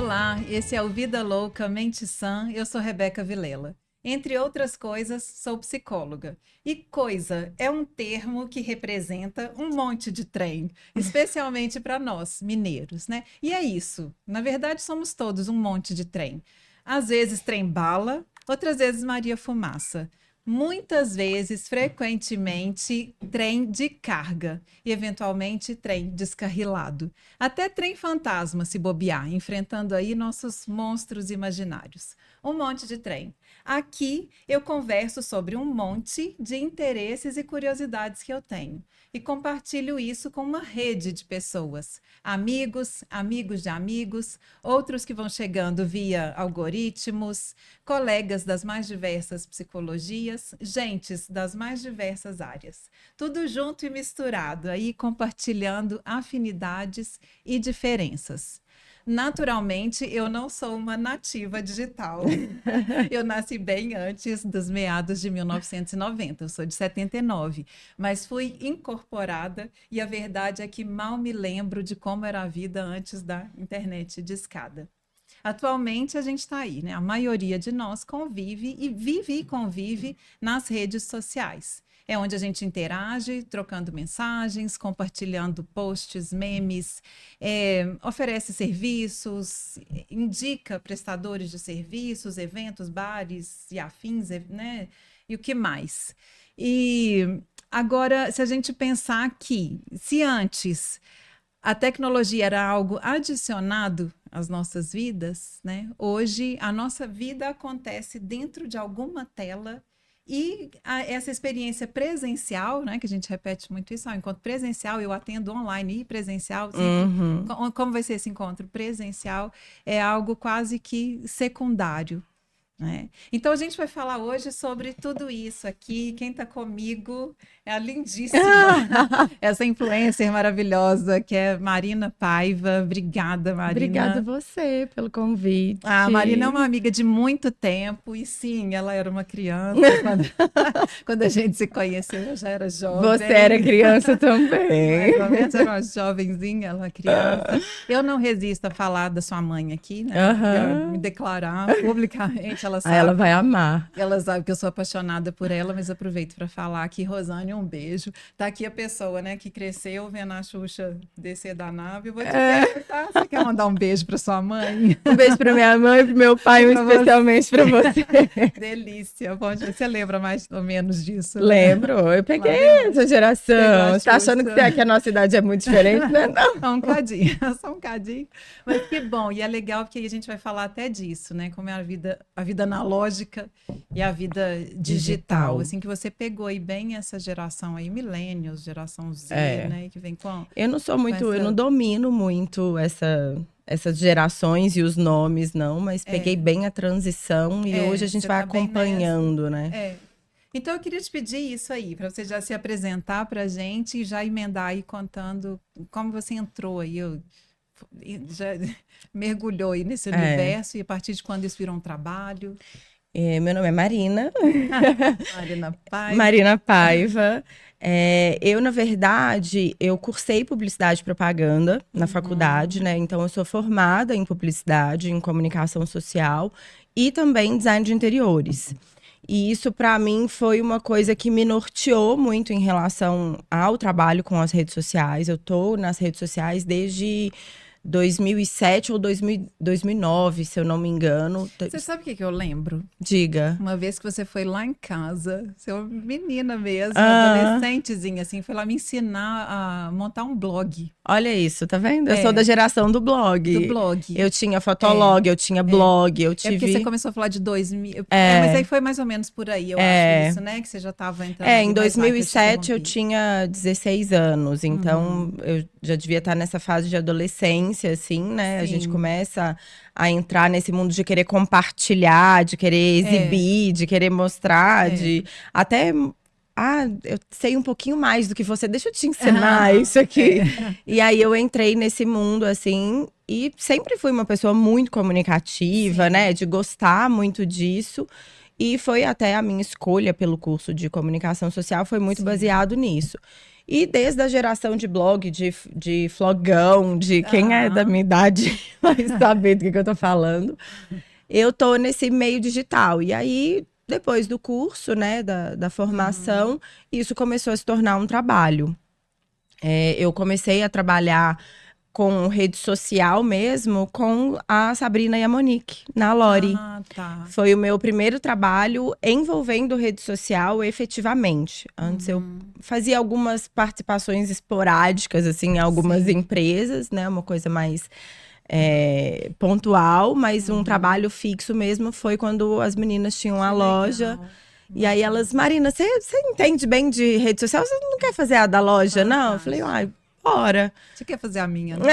Olá, esse é o Vida Louca, Mente Sã. Eu sou Rebeca Vilela. Entre outras coisas, sou psicóloga. E coisa é um termo que representa um monte de trem, especialmente para nós, mineiros, né? E é isso. Na verdade, somos todos um monte de trem. Às vezes trem bala, outras vezes Maria Fumaça. Muitas vezes, frequentemente, trem de carga e, eventualmente, trem descarrilado. Até trem fantasma, se bobear, enfrentando aí nossos monstros imaginários. Um monte de trem. Aqui eu converso sobre um monte de interesses e curiosidades que eu tenho. E compartilho isso com uma rede de pessoas. Amigos, amigos de amigos, outros que vão chegando via algoritmos, colegas das mais diversas psicologias, gentes das mais diversas áreas. Tudo junto e misturado, aí compartilhando afinidades e diferenças. Naturalmente, eu não sou uma nativa digital. Eu nasci bem antes dos meados de 1990, eu sou de 79, mas fui incorporada e a verdade é que mal me lembro de como era a vida antes da internet discada. Atualmente a gente está aí, né? A maioria de nós convive e convive nas redes sociais. É onde a gente interage, trocando mensagens, compartilhando posts, memes, oferece serviços, indica prestadores de serviços, eventos, bares e afins, né? E o que mais? E agora, se a gente pensar que, se antes a tecnologia era algo adicionado às nossas vidas, né? Hoje a nossa vida acontece dentro de alguma tela e essa experiência presencial, né? Que a gente repete muito isso, encontro presencial, eu atendo online e presencial, sempre, como vai ser esse encontro presencial? É algo quase que secundário. Então a gente vai falar hoje sobre tudo isso aqui. Quem está comigo é a lindíssima, essa influencer maravilhosa que é Marina Paiva. Obrigada, Marina. Obrigada a você pelo convite. A Marina é uma amiga de muito tempo e sim, ela era uma criança quando a gente se conheceu, eu já era jovem. Você era criança também. Mais ou menos, era uma jovenzinha, ela era criança. Eu não resisto a falar da sua mãe aqui, né? Me declarar publicamente. Ela sabe, ela vai amar. Ela sabe que eu sou apaixonada por ela, mas aproveito para falar aqui, Rosane, um beijo. Tá aqui a pessoa, né, que cresceu vendo a Xuxa descer da nave. Eu vou te perguntar, você quer mandar um beijo para sua mãe? Um beijo para minha mãe e para meu pai, especialmente para você. Delícia. Bom, você lembra mais ou menos disso? Lembro, eu peguei essa geração. Você tá achando que a nossa idade é muito diferente, né? Não, um cadinho, só um cadinho. Mas que bom, e é legal porque aí a gente vai falar até disso, né? Como é a vida analógica e a vida digital. Assim, que você pegou aí bem essa geração aí, millennials, geração Z, né? Que vem com... Eu não sou muito, eu não domino muito essas gerações e os nomes, não, mas peguei bem a transição e hoje a gente vai acompanhando, né? Então eu queria te pedir isso aí, para você já se apresentar para a gente e já emendar aí contando como você entrou aí, já mergulhou aí nesse universo e a partir de quando isso virou um trabalho. Meu nome é Marina. Marina Paiva. Marina Paiva. Eu, na verdade, eu cursei publicidade e propaganda na faculdade, né? Então, eu sou formada em publicidade, em comunicação social e também em design de interiores. E isso, para mim, foi uma coisa que me norteou muito em relação ao trabalho com as redes sociais. Eu tô nas redes sociais desde 2007 ou 2009, se eu não me engano. Você sabe o que eu lembro? Diga. Uma vez que você foi lá em casa, você é uma menina mesmo, adolescentezinha, assim, foi lá me ensinar a montar um blog. Olha isso, tá vendo? Eu sou da geração do blog. Do blog. Eu tinha fotolog, eu tinha blog, eu tive... É porque você começou a falar de 2000... mas aí foi mais ou menos por aí, eu acho isso, né? Que você já estava entrando... em 2007 eu tinha 16 anos, então eu já devia estar nessa fase de adolescência, assim, né? Sim. A gente começa a entrar nesse mundo de querer compartilhar, de querer exibir, de querer mostrar, de até... eu sei um pouquinho mais do que você, deixa eu te ensinar isso aqui. E aí eu entrei nesse mundo, assim, e sempre fui uma pessoa muito comunicativa, né? De gostar muito disso. E foi até a minha escolha pelo curso de comunicação social, foi muito baseado nisso. E desde a geração de blog, de flogão, de quem é da minha idade vai saber do que eu tô falando. Eu tô nesse meio digital. E aí, depois do curso, né, da formação, isso começou a se tornar um trabalho. Eu comecei a trabalhar com rede social mesmo, com a Sabrina e a Monique, na Lori. Tá. Foi o meu primeiro trabalho envolvendo rede social efetivamente. Antes eu fazia algumas participações esporádicas, assim, em algumas empresas, né? Uma coisa mais pontual, mas um trabalho fixo mesmo foi quando as meninas tinham a loja. Legal. E aí elas, Marina, você entende bem de rede social? Você não quer fazer a da loja, não? Eu falei, bora. Você quer fazer a minha, não?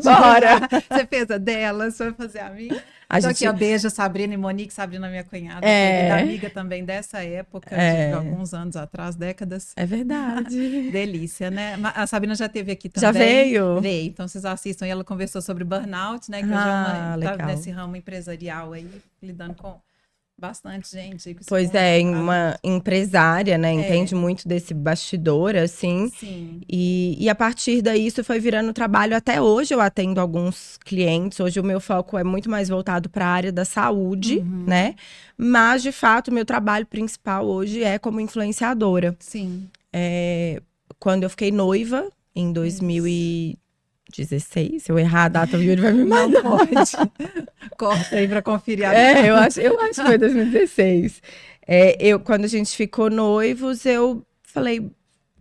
Bora. Você fez a dela, você vai fazer a minha? Então aqui, ó, beijo, Sabrina e Monique. Sabrina, minha cunhada, querida amiga também dessa época, de alguns anos atrás, décadas. É verdade. Delícia, né? A Sabrina já esteve aqui também. Já veio? Veio, então vocês assistam. E ela conversou sobre burnout, né? Que hoje tá nesse ramo empresarial aí, lidando com bastante gente. Pois uma empresária, né? Entende muito desse bastidor, assim. Sim. E a partir daí, isso foi virando trabalho. Até hoje eu atendo alguns clientes. Hoje o meu foco é muito mais voltado para a área da saúde, né? Mas, de fato, o meu trabalho principal hoje é como influenciadora. Sim. Quando eu fiquei noiva, em 2016, se eu errar a data, o Yuri vai me mandar. Não pode. Corta aí para conferir. Eu acho que foi 2016. Quando a gente ficou noivos, eu falei,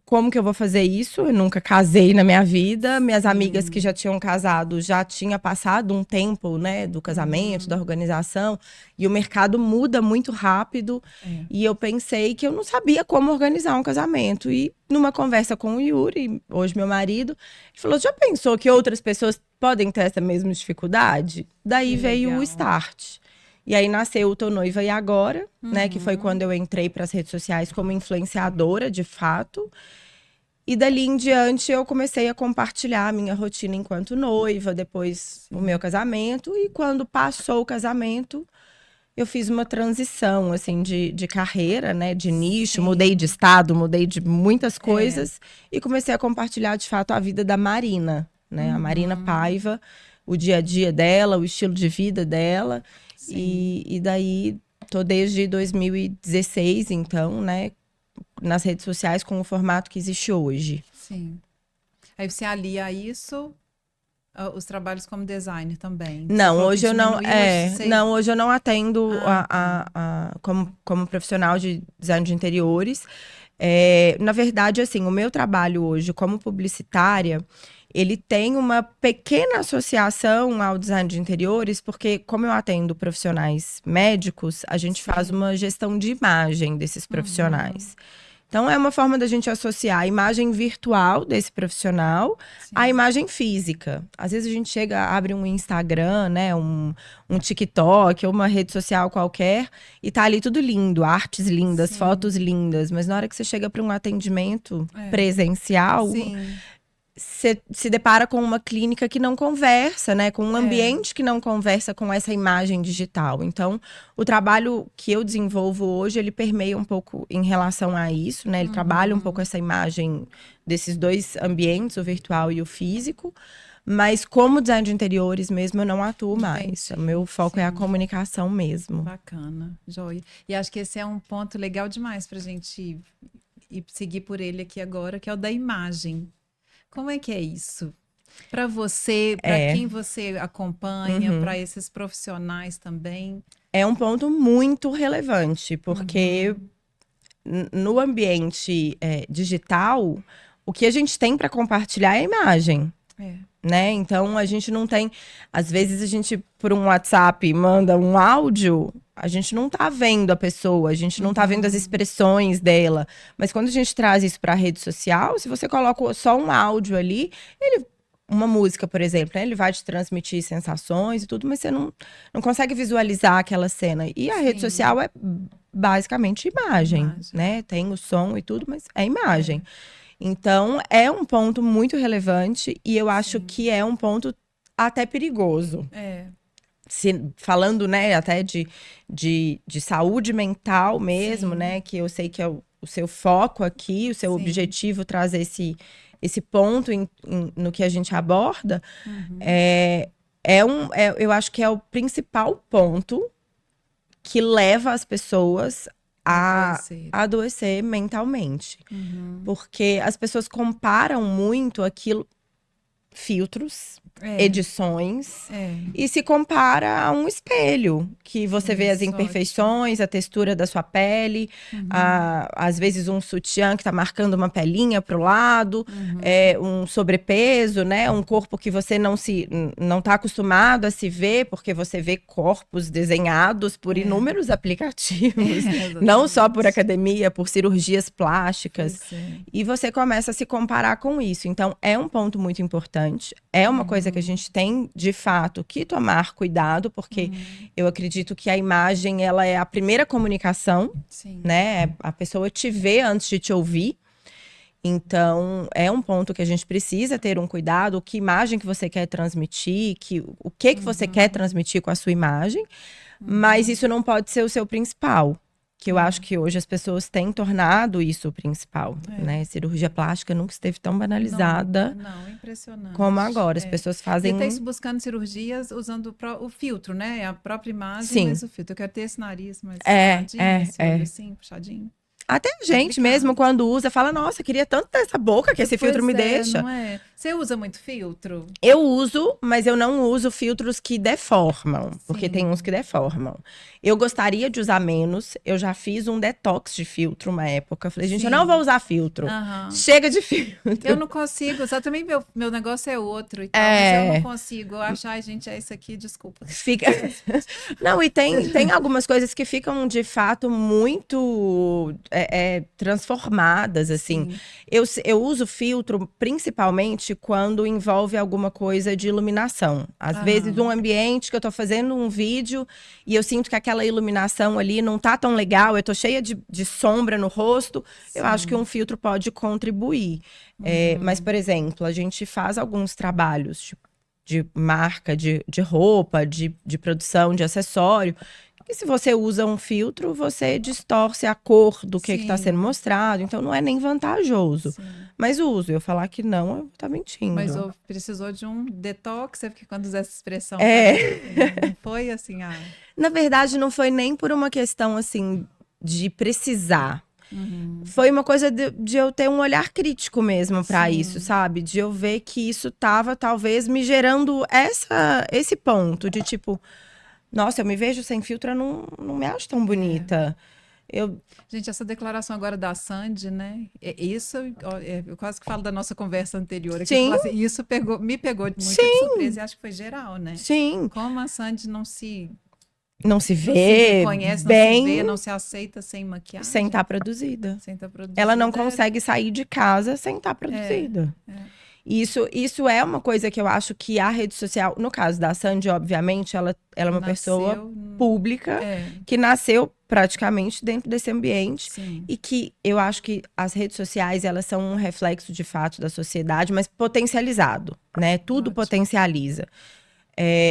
como que eu vou fazer isso? Eu nunca casei na minha vida. Minhas amigas que já tinham casado, já tinha passado um tempo, né, do casamento, da organização. E o mercado muda muito rápido. E eu pensei que eu não sabia como organizar um casamento. E numa conversa com o Yuri, hoje meu marido, ele falou, já pensou que outras pessoas podem ter essa mesma dificuldade? Daí veio o start. E aí nasceu o Tô Noiva e Agora, né? Que foi quando eu entrei para as redes sociais como influenciadora, de fato. E dali em diante eu comecei a compartilhar a minha rotina enquanto noiva, depois o meu casamento. E quando passou o casamento, eu fiz uma transição, assim, de carreira, né? De nicho, mudei de estado, mudei de muitas coisas. E comecei a compartilhar, de fato, a vida da Marina, né? A Marina Paiva, o dia a dia dela, o estilo de vida dela. E daí, tô desde 2016, então, né? Nas redes sociais com o formato que existe hoje. Sim. Aí você alia isso, os trabalhos como designer também? Não, hoje eu não. Não, hoje eu não atendo como profissional de design de interiores. Na verdade, assim, o meu trabalho hoje como publicitária, ele tem uma pequena associação ao design de interiores, porque como eu atendo profissionais médicos, a gente faz uma gestão de imagem desses profissionais. Então, é uma forma da gente associar a imagem virtual desse profissional à imagem física. Às vezes a gente chega, abre um Instagram, né, um TikTok ou uma rede social qualquer e tá ali tudo lindo, artes lindas, fotos lindas. Mas na hora que você chega para um atendimento presencial, você se depara com uma clínica que não conversa, né? Com um ambiente que não conversa com essa imagem digital. Então, o trabalho que eu desenvolvo hoje, ele permeia um pouco em relação a isso, né? Ele trabalha um pouco essa imagem desses dois ambientes, o virtual e o físico. Mas como design de interiores mesmo, eu não atuo mais. O meu foco é a comunicação mesmo. Bacana, joia. E acho que esse é um ponto legal demais pra gente ir seguir por ele aqui agora, que é o da imagem. Como é que é isso? Para você, para quem você acompanha, para esses profissionais também? É um ponto muito relevante, porque no ambiente digital, o que a gente tem para compartilhar é a imagem. Né? Então, a gente não tem... Às vezes, a gente, por um WhatsApp, manda um áudio, a gente não tá vendo a pessoa, a gente não tá vendo as expressões dela. Mas quando a gente traz isso para a rede social, se você coloca só um áudio ali, uma música, por exemplo, né? Ele vai te transmitir sensações e tudo, mas você não consegue visualizar aquela cena. E a rede social é basicamente imagem, né? Tem o som e tudo, mas é imagem. Então, é um ponto muito relevante e eu acho que é um ponto até perigoso. Falando, né, até de saúde mental mesmo, né, que eu sei que é seu foco aqui, o seu Sim. objetivo traz esse ponto no que a gente aborda, eu acho que é o principal ponto que leva as pessoas a adoecer mentalmente. Porque as pessoas comparam muito aquilo, filtros, edições, e se compara a um espelho, que você vê as imperfeições, a textura da sua pele, às vezes um sutiã que tá marcando uma pelinha pro lado, um sobrepeso, né? Um corpo que você não tá acostumado a se ver, porque você vê corpos desenhados por inúmeros aplicativos, não só por academia, por cirurgias plásticas. E você começa a se comparar com isso. Então, é um ponto muito importante. É uma coisa que a gente tem, de fato, que tomar cuidado, porque eu acredito que a imagem, ela é a primeira comunicação, né? A pessoa te vê antes de te ouvir. Então, é um ponto que a gente precisa ter um cuidado, que imagem que você quer transmitir, o que você quer transmitir com a sua imagem, mas isso não pode ser o seu principal. Que eu acho que hoje as pessoas têm tornado isso o principal, né? Cirurgia plástica nunca esteve tão banalizada. Não, impressionante. Como agora, as pessoas fazem... E tem buscando cirurgias usando o filtro, né? A própria imagem, mas o filtro. Eu quero ter esse nariz mais puxadinho, esse olho assim, puxadinho. Até a gente mesmo, quando usa, fala, nossa, queria tanto ter essa boca que esse filtro me deixa. Não é? Você usa muito filtro? Eu uso, mas eu não uso filtros que deformam, porque tem uns que deformam. Eu gostaria de usar menos, eu já fiz um detox de filtro uma época. Falei, gente, eu não vou usar filtro. Chega de filtro. Eu não consigo, usar também meu negócio é outro e tal, mas eu não consigo achar, gente, é isso aqui, desculpa. Não, e tem algumas coisas que ficam, de fato, muito transformadas, assim. Eu uso filtro, principalmente, quando envolve alguma coisa de iluminação. Às vezes, um ambiente que eu tô fazendo um vídeo e eu sinto que aquela iluminação ali não tá tão legal, eu tô cheia de sombra no rosto, eu acho que um filtro pode contribuir. Mas, por exemplo, a gente faz alguns trabalhos de marca, de roupa, de produção, de acessório, que se você usa um filtro, você distorce a cor do que está sendo mostrado. Então, não é nem vantajoso. Mas uso. Eu falar que não, eu tá mentindo. Mas precisou de um detox, porque quando usa essa expressão, não foi assim... Na verdade, não foi nem por uma questão, assim, de precisar. Foi uma coisa de eu ter um olhar crítico mesmo para isso, sabe? De eu ver que isso tava, talvez, me gerando esse ponto de, tipo... Nossa, eu me vejo sem filtro, eu não me acho tão bonita. Gente, essa declaração agora da Sandy, né? Eu quase que falo da nossa conversa anterior aqui. Assim, isso me pegou muito de surpresa e acho que foi geral, né? Sim. Como a Sandy não se vê, não se reconhece, bem, não se vê, não se aceita sem maquiagem. Sem estar produzida. Ela não consegue sair de casa sem estar produzida. Isso é uma coisa que eu acho que a rede social, no caso da Sandy, obviamente, ela é uma pessoa pública que nasceu praticamente dentro desse ambiente. E que eu acho que as redes sociais, elas são um reflexo de fato da sociedade, mas potencializado, né? Tudo potencializa.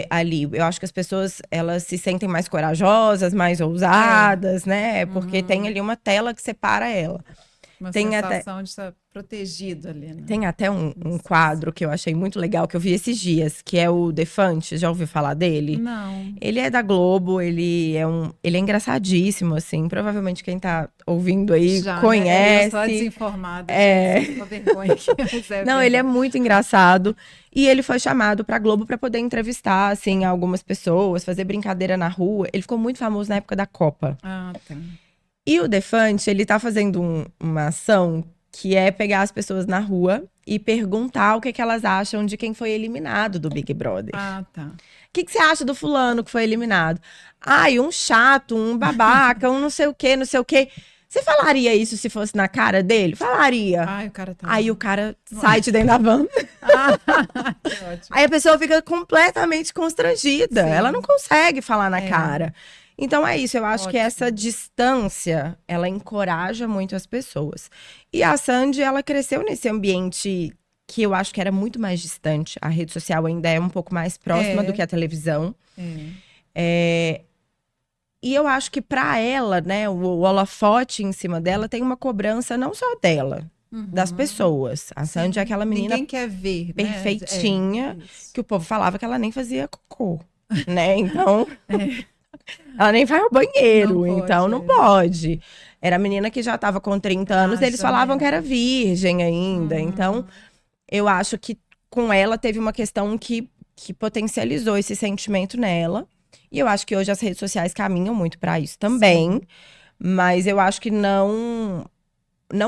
Ali, eu acho que as pessoas, elas se sentem mais corajosas, mais ousadas, né? Porque tem ali uma tela que separa ela. Uma sensação de estar protegido ali, né? Tem até um quadro que eu achei muito legal, que eu vi esses dias, que é o Defante. Já ouviu falar dele? Não. Ele é da Globo, ele é engraçadíssimo, assim. Provavelmente quem tá ouvindo aí conhece. Eu sou desinformada. Uma vergonha aqui. Não, ele é muito engraçado. E ele foi chamado pra Globo pra poder entrevistar, assim, algumas pessoas, fazer brincadeira na rua. Ele ficou muito famoso na época da Copa. Tá. E o Defante, ele tá fazendo uma ação que é pegar as pessoas na rua e perguntar o que elas acham de quem foi eliminado do Big Brother. Tá. O que você acha do fulano que foi eliminado? Ai, um chato, um babaca, um não sei o quê, não sei o quê. Você falaria isso se fosse na cara dele? Falaria. Ai, o cara tá... Aí o cara sai de dentro da van. Que ótimo. Aí a pessoa fica completamente constrangida. Ela não consegue falar na cara. Então é isso, eu acho que essa distância, ela encoraja muito as pessoas. E a Sandy, ela cresceu nesse ambiente que eu acho que era muito mais distante. A rede social ainda é um pouco mais próxima do que a televisão. E E eu acho que pra ela, né, o holofote em cima dela tem uma cobrança não só dela, das pessoas. A Sandy é aquela menina Ninguém quer ver, perfeitinha, né? Isso. que o povo falava que ela nem fazia cocô, né? Então, ela nem vai ao banheiro, Não então pode, não pode. Era a menina que já tava com 30 anos, eles já falavam que mesmo. era virgem ainda. Então, eu acho que com ela teve uma questão que potencializou esse sentimento nela. E eu acho que hoje as redes sociais caminham muito pra isso também. Sim. Mas eu acho que não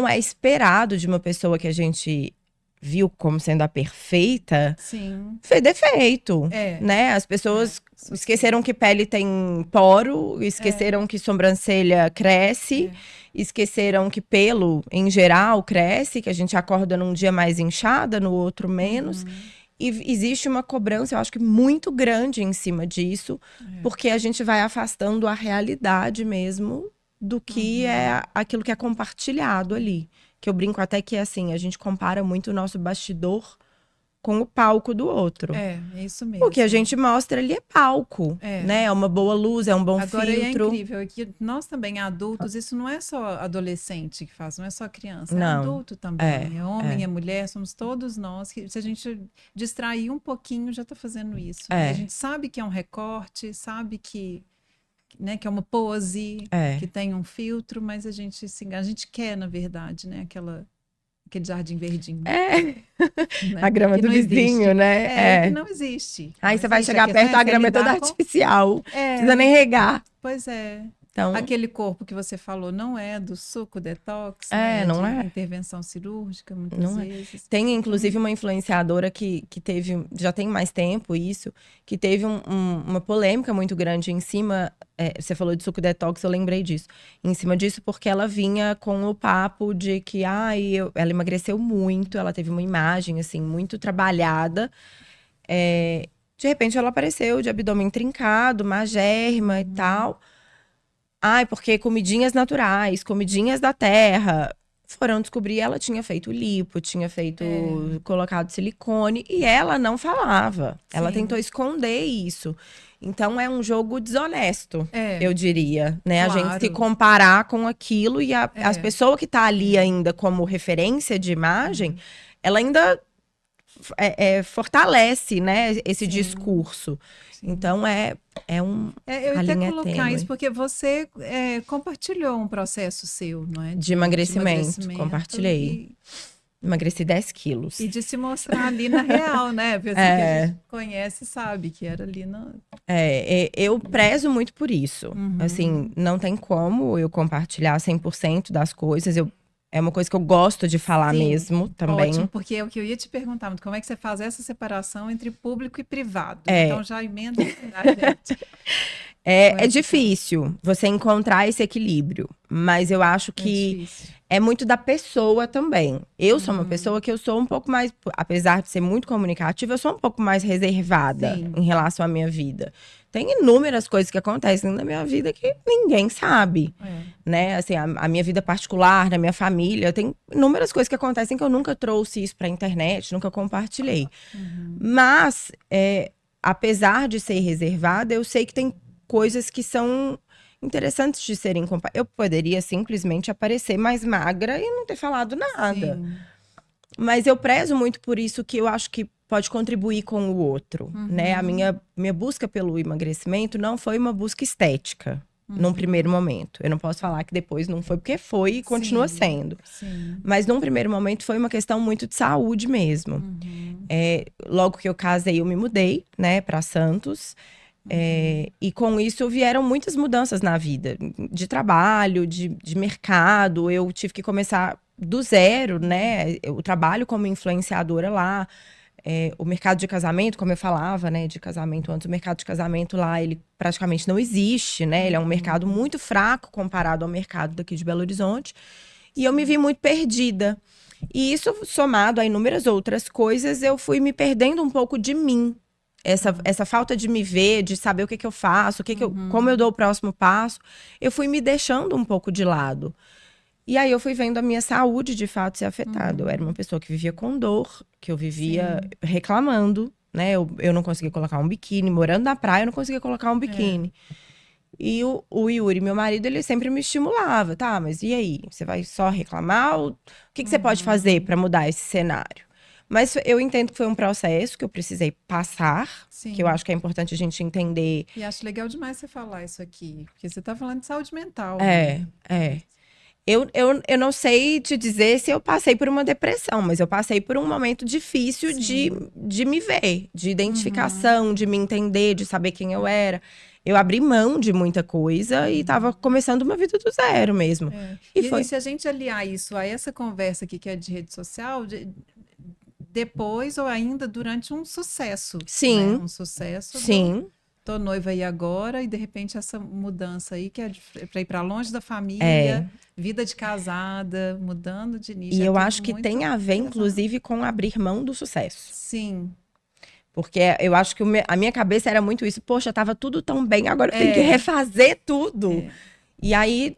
é esperado de uma pessoa que a gente viu como sendo a perfeita, Sim. foi defeito, É. né? As pessoas esqueceram que pele tem poro, esqueceram que sobrancelha cresce, esqueceram que pelo, em geral, cresce, que a gente acorda num dia mais inchada, no outro menos. E existe uma cobrança, eu acho que muito grande em cima disso, porque a gente vai afastando a realidade mesmo do que é aquilo que é compartilhado ali. Que eu brinco até que, assim, a gente compara muito o nosso bastidor com o palco do outro. É isso mesmo. O que a gente mostra ali é palco, né? É uma boa luz, é um bom Agora, filtro. é incrível que nós também, adultos, isso não é só adolescente que faz, não é só criança, é Não. adulto também. É homem, é mulher, somos todos nós. Que, se a gente distrair um pouquinho, já está fazendo isso. Né? A gente sabe que é um recorte, sabe que, né, que é uma pose, que tem um filtro, mas a gente quer, na verdade, né, aquele jardim verdinho. Né? A grama do vizinho, existe. né? Que não existe. Aí não você vai existe. chegar perto, a grama é toda artificial. Não precisa nem regar. Pois é. Então, aquele corpo que você falou não é do suco detox, não de é intervenção cirúrgica, muitas não vezes. Tem, inclusive, uma influenciadora que teve, já tem mais tempo isso, que teve uma polêmica muito grande em cima, você falou de suco detox, eu lembrei disso, em cima disso porque ela vinha com o papo de que, ela emagreceu muito, ela teve uma imagem, assim, muito trabalhada, de repente ela apareceu de abdômen trincado, magérrima e tal. Porque comidinhas naturais, comidinhas da terra. Foram descobrir, ela tinha feito lipo, tinha feito, colocado silicone, e ela não falava. Sim. Ela tentou esconder isso. Então, é um jogo desonesto, eu diria, né? Claro. A gente se comparar com aquilo e as pessoas que tá ali ainda como referência de imagem, ela ainda fortalece, né, esse discurso. Então, eu ia até colocar isso, porque você compartilhou um processo seu, não é? De emagrecimento, compartilhei. Emagreci 10 quilos. E de se mostrar ali na real, né? Porque que a gente conhece sabe que era ali na... eu prezo muito por isso. Assim, não tem como eu compartilhar 100% das coisas. É uma coisa que eu gosto de falar mesmo também. Ótimo, porque é o que eu ia te perguntar, como é que você faz essa separação entre público e privado? Então já emenda, gente. É difícil você encontrar esse equilíbrio, mas eu acho que é muito da pessoa também. Eu sou uma pessoa que eu sou um pouco mais, apesar de ser muito comunicativa, eu sou um pouco mais reservada em relação à minha vida. Tem inúmeras coisas que acontecem na minha vida que ninguém sabe, né? Assim, a minha vida particular, na minha família, tem inúmeras coisas que acontecem que eu nunca trouxe isso pra internet, nunca compartilhei. Mas, apesar de ser reservada, eu sei que tem coisas que são interessantes de serem compartilhadas. Eu poderia simplesmente aparecer mais magra e não ter falado nada. Mas eu prezo muito por isso, que eu acho que pode contribuir com o outro, né? A minha busca pelo emagrecimento não foi uma busca estética, num primeiro momento. Eu não posso falar que depois não foi, porque foi e continua sendo. Mas num primeiro momento foi uma questão muito de saúde mesmo. Logo que eu casei, eu me mudei, né, para Santos. E com isso vieram muitas mudanças na vida, de trabalho, de mercado. Eu tive que começar do zero, né? Eu trabalho como influenciadora lá. O mercado de casamento, como eu falava, né, de casamento antes, o mercado de casamento lá, ele praticamente não existe, né? Ele é um mercado muito fraco comparado ao mercado daqui de Belo Horizonte. E eu me vi muito perdida. E isso, somado a inúmeras outras coisas, eu fui me perdendo um pouco de mim. Essa falta de me ver, de saber o que eu faço, como eu dou o próximo passo, eu fui me deixando um pouco de lado. E aí eu fui vendo a minha saúde de fato ser afetada. Eu era uma pessoa que vivia com dor, que eu vivia reclamando, né? Eu não conseguia colocar um biquíni, morando na praia eu não conseguia colocar um biquíni. E o Yuri, meu marido, ele sempre me estimulava, tá, mas e aí? Você vai só reclamar? O que você pode fazer para mudar esse cenário? Mas eu entendo que foi um processo que eu precisei passar, Sim. que eu acho que é importante a gente entender. E acho legal demais você falar isso aqui, porque você tá falando de saúde mental. É. Eu não sei te dizer se eu passei por uma depressão, mas eu passei por um momento difícil de me ver, de identificação, de me entender, de saber quem eu era. Eu abri mão de muita coisa e tava começando uma vida do zero mesmo. E se a gente aliar isso a essa conversa aqui que é de rede social, depois ou ainda durante um sucesso. Sim. Né? Um sucesso. Sim. Tô noiva aí agora e de repente essa mudança aí que é para ir para longe da família, vida de casada, mudando de nicho. E eu acho que tem a ver, inclusive, com abrir mão do sucesso. Sim. Porque eu acho que a minha cabeça era muito isso. Poxa, tava tudo tão bem, agora eu tenho que refazer tudo. E aí,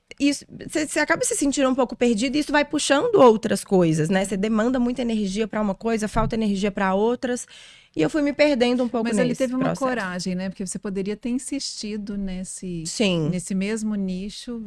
você acaba se sentindo um pouco perdido e isso vai puxando outras coisas, né? Você demanda muita energia para uma coisa, falta energia para outras. E eu fui me perdendo um pouco nesse processo. Mas ele teve uma coragem, né? Porque você poderia ter insistido nesse mesmo nicho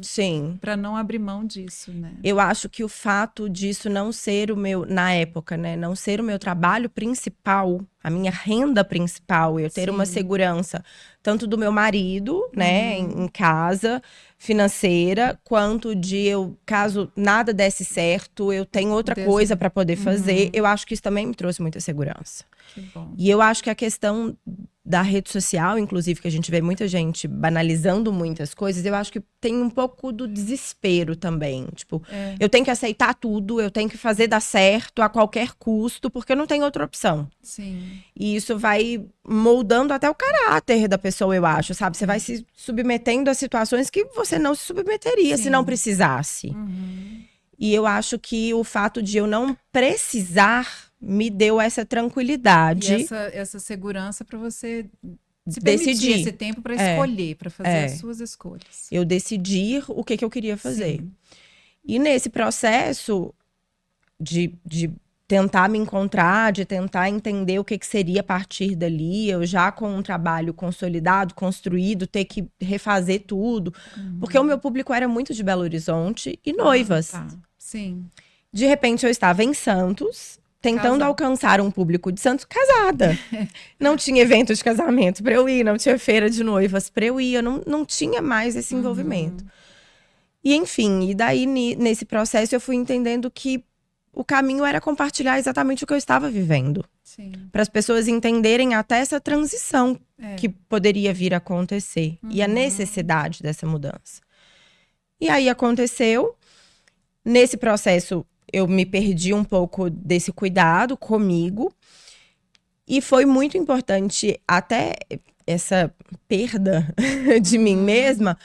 para não abrir mão disso, né? Eu acho que o fato disso não ser o meu, na época, né? Não ser o meu trabalho principal, a minha renda principal, eu ter uma segurança, tanto do meu marido, né? Em casa, financeira, quanto de caso nada desse certo, eu tenho outra coisa para poder fazer. Eu acho que isso também me trouxe muita segurança. Que bom. E eu acho que a questão da rede social, inclusive, que a gente vê muita gente banalizando muitas coisas, eu acho que tem um pouco do desespero também. Tipo, eu tenho que aceitar tudo, eu tenho que fazer dar certo a qualquer custo, porque eu não tenho outra opção. Sim. E isso vai moldando até o caráter da pessoa, eu acho, sabe? Você vai se submetendo a situações que você não se submeteria se não precisasse. E eu acho que o fato de eu não precisar me deu essa tranquilidade. E essa segurança para você se permitir esse tempo para escolher, para fazer as suas escolhas. Eu decidir o que eu queria fazer. Sim. E nesse processo de tentar me encontrar, de tentar entender o que seria a partir dali, eu já com um trabalho consolidado, construído, ter que refazer tudo. Porque o meu público era muito de Belo Horizonte e noivas. Sim. De repente eu estava em Santos, tentando alcançar um público de Santos casada. Não tinha evento de casamento para eu ir, não tinha feira de noivas para eu ir, eu não tinha mais esse envolvimento. E enfim, e daí nesse processo eu fui entendendo que o caminho era compartilhar exatamente o que eu estava vivendo. Para as pessoas entenderem até essa transição que poderia vir a acontecer. E a necessidade dessa mudança. E aí aconteceu. Nesse processo, eu me perdi um pouco desse cuidado comigo. E foi muito importante até essa perda de mim mesma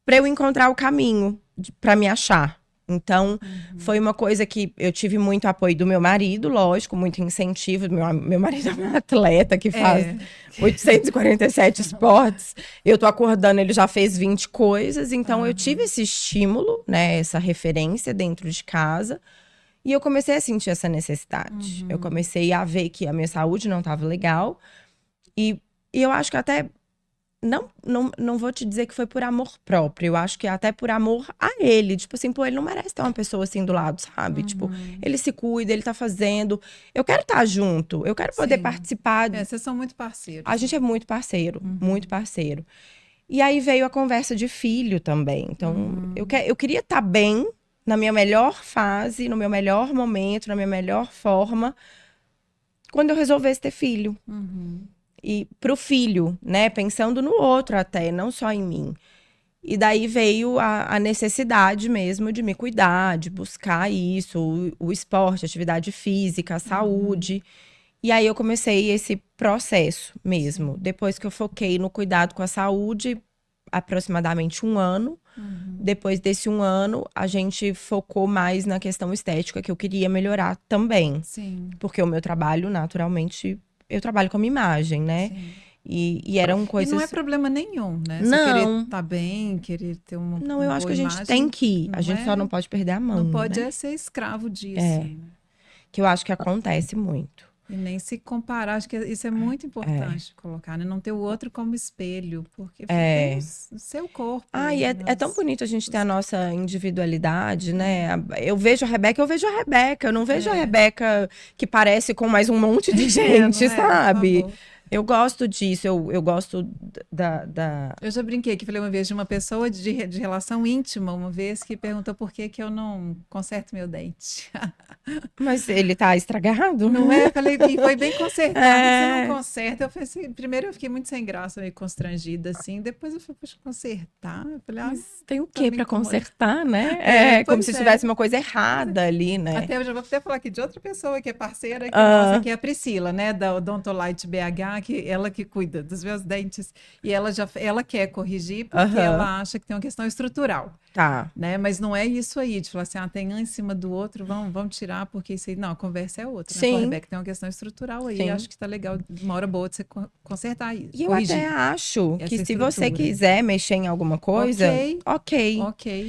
para eu encontrar o caminho para me achar. Então, foi uma coisa que eu tive muito apoio do meu marido, lógico, muito incentivo. Meu marido é um atleta que faz 847 esportes. Eu tô acordando, ele já fez 20 coisas. Então, eu tive esse estímulo, né? Essa referência dentro de casa. E eu comecei a sentir essa necessidade. Eu comecei a ver que a minha saúde não estava legal. E eu acho que até... Não vou te dizer que foi por amor próprio. Eu acho que é até por amor a ele. Tipo assim, pô, ele não merece ter uma pessoa assim do lado, sabe? Tipo, ele se cuida, ele tá fazendo. Eu quero estar junto. Eu quero poder participar. Vocês são muito parceiros. A gente é muito parceiro. Muito parceiro. E aí veio a conversa de filho também. Então, eu queria estar bem, na minha melhor fase, no meu melhor momento, na minha melhor forma, quando eu resolvesse ter filho. E pro filho, né? Pensando no outro até, não só em mim. E daí veio a necessidade mesmo de me cuidar, de buscar isso, o esporte, a atividade física, a saúde. E aí eu comecei esse processo mesmo. Depois que eu foquei no cuidado com a saúde, aproximadamente 1 ano. Depois desse 1 ano, a gente focou mais na questão estética, que eu queria melhorar também. Porque o meu trabalho, naturalmente... Eu trabalho com a minha imagem, né? E eram coisas... E não é problema nenhum, né? Você não. querer estar bem, querer ter uma Não, eu acho que a gente imagem, tem que ir. A gente só não pode perder a mão, Não pode né? ser escravo disso. Que eu acho que acontece muito. E nem se comparar, acho que isso é muito importante colocar, né? Não ter o outro como espelho, porque tem o seu corpo. E é tão bonito a gente ter a nossa individualidade, né? Eu vejo a Rebeca, eu não vejo a Rebeca que parece com mais um monte de gente, sabe? Eu gosto disso, eu gosto da... Eu já brinquei que falei uma vez de uma pessoa de relação íntima, uma vez, que perguntou por que eu não conserto meu dente. Mas ele tá estragado? Não é? Eu falei, e foi bem consertado, você não conserta. Eu falei assim, primeiro eu fiquei muito sem graça, meio constrangida, assim. Depois eu falei, poxa, consertar? Eu falei, mas tem o quê pra consertar, né? Como se tivesse uma coisa errada ali, né? Até eu já vou até falar aqui de outra pessoa que é parceira, que nossa, que é a Priscila, né? Da Odontolite BH, que ela que cuida dos meus dentes. E ela quer corrigir porque ela acha que tem uma questão estrutural. Tá. Né? Mas não é isso aí, de falar assim, tem um em cima do outro, vamos tirar, porque isso aí... Não, a conversa é outra. Sim. Né? A Rebeca tem uma questão estrutural aí, acho que tá legal, uma hora boa de você consertar isso. E eu até acho que se você quiser mexer em alguma coisa, ok,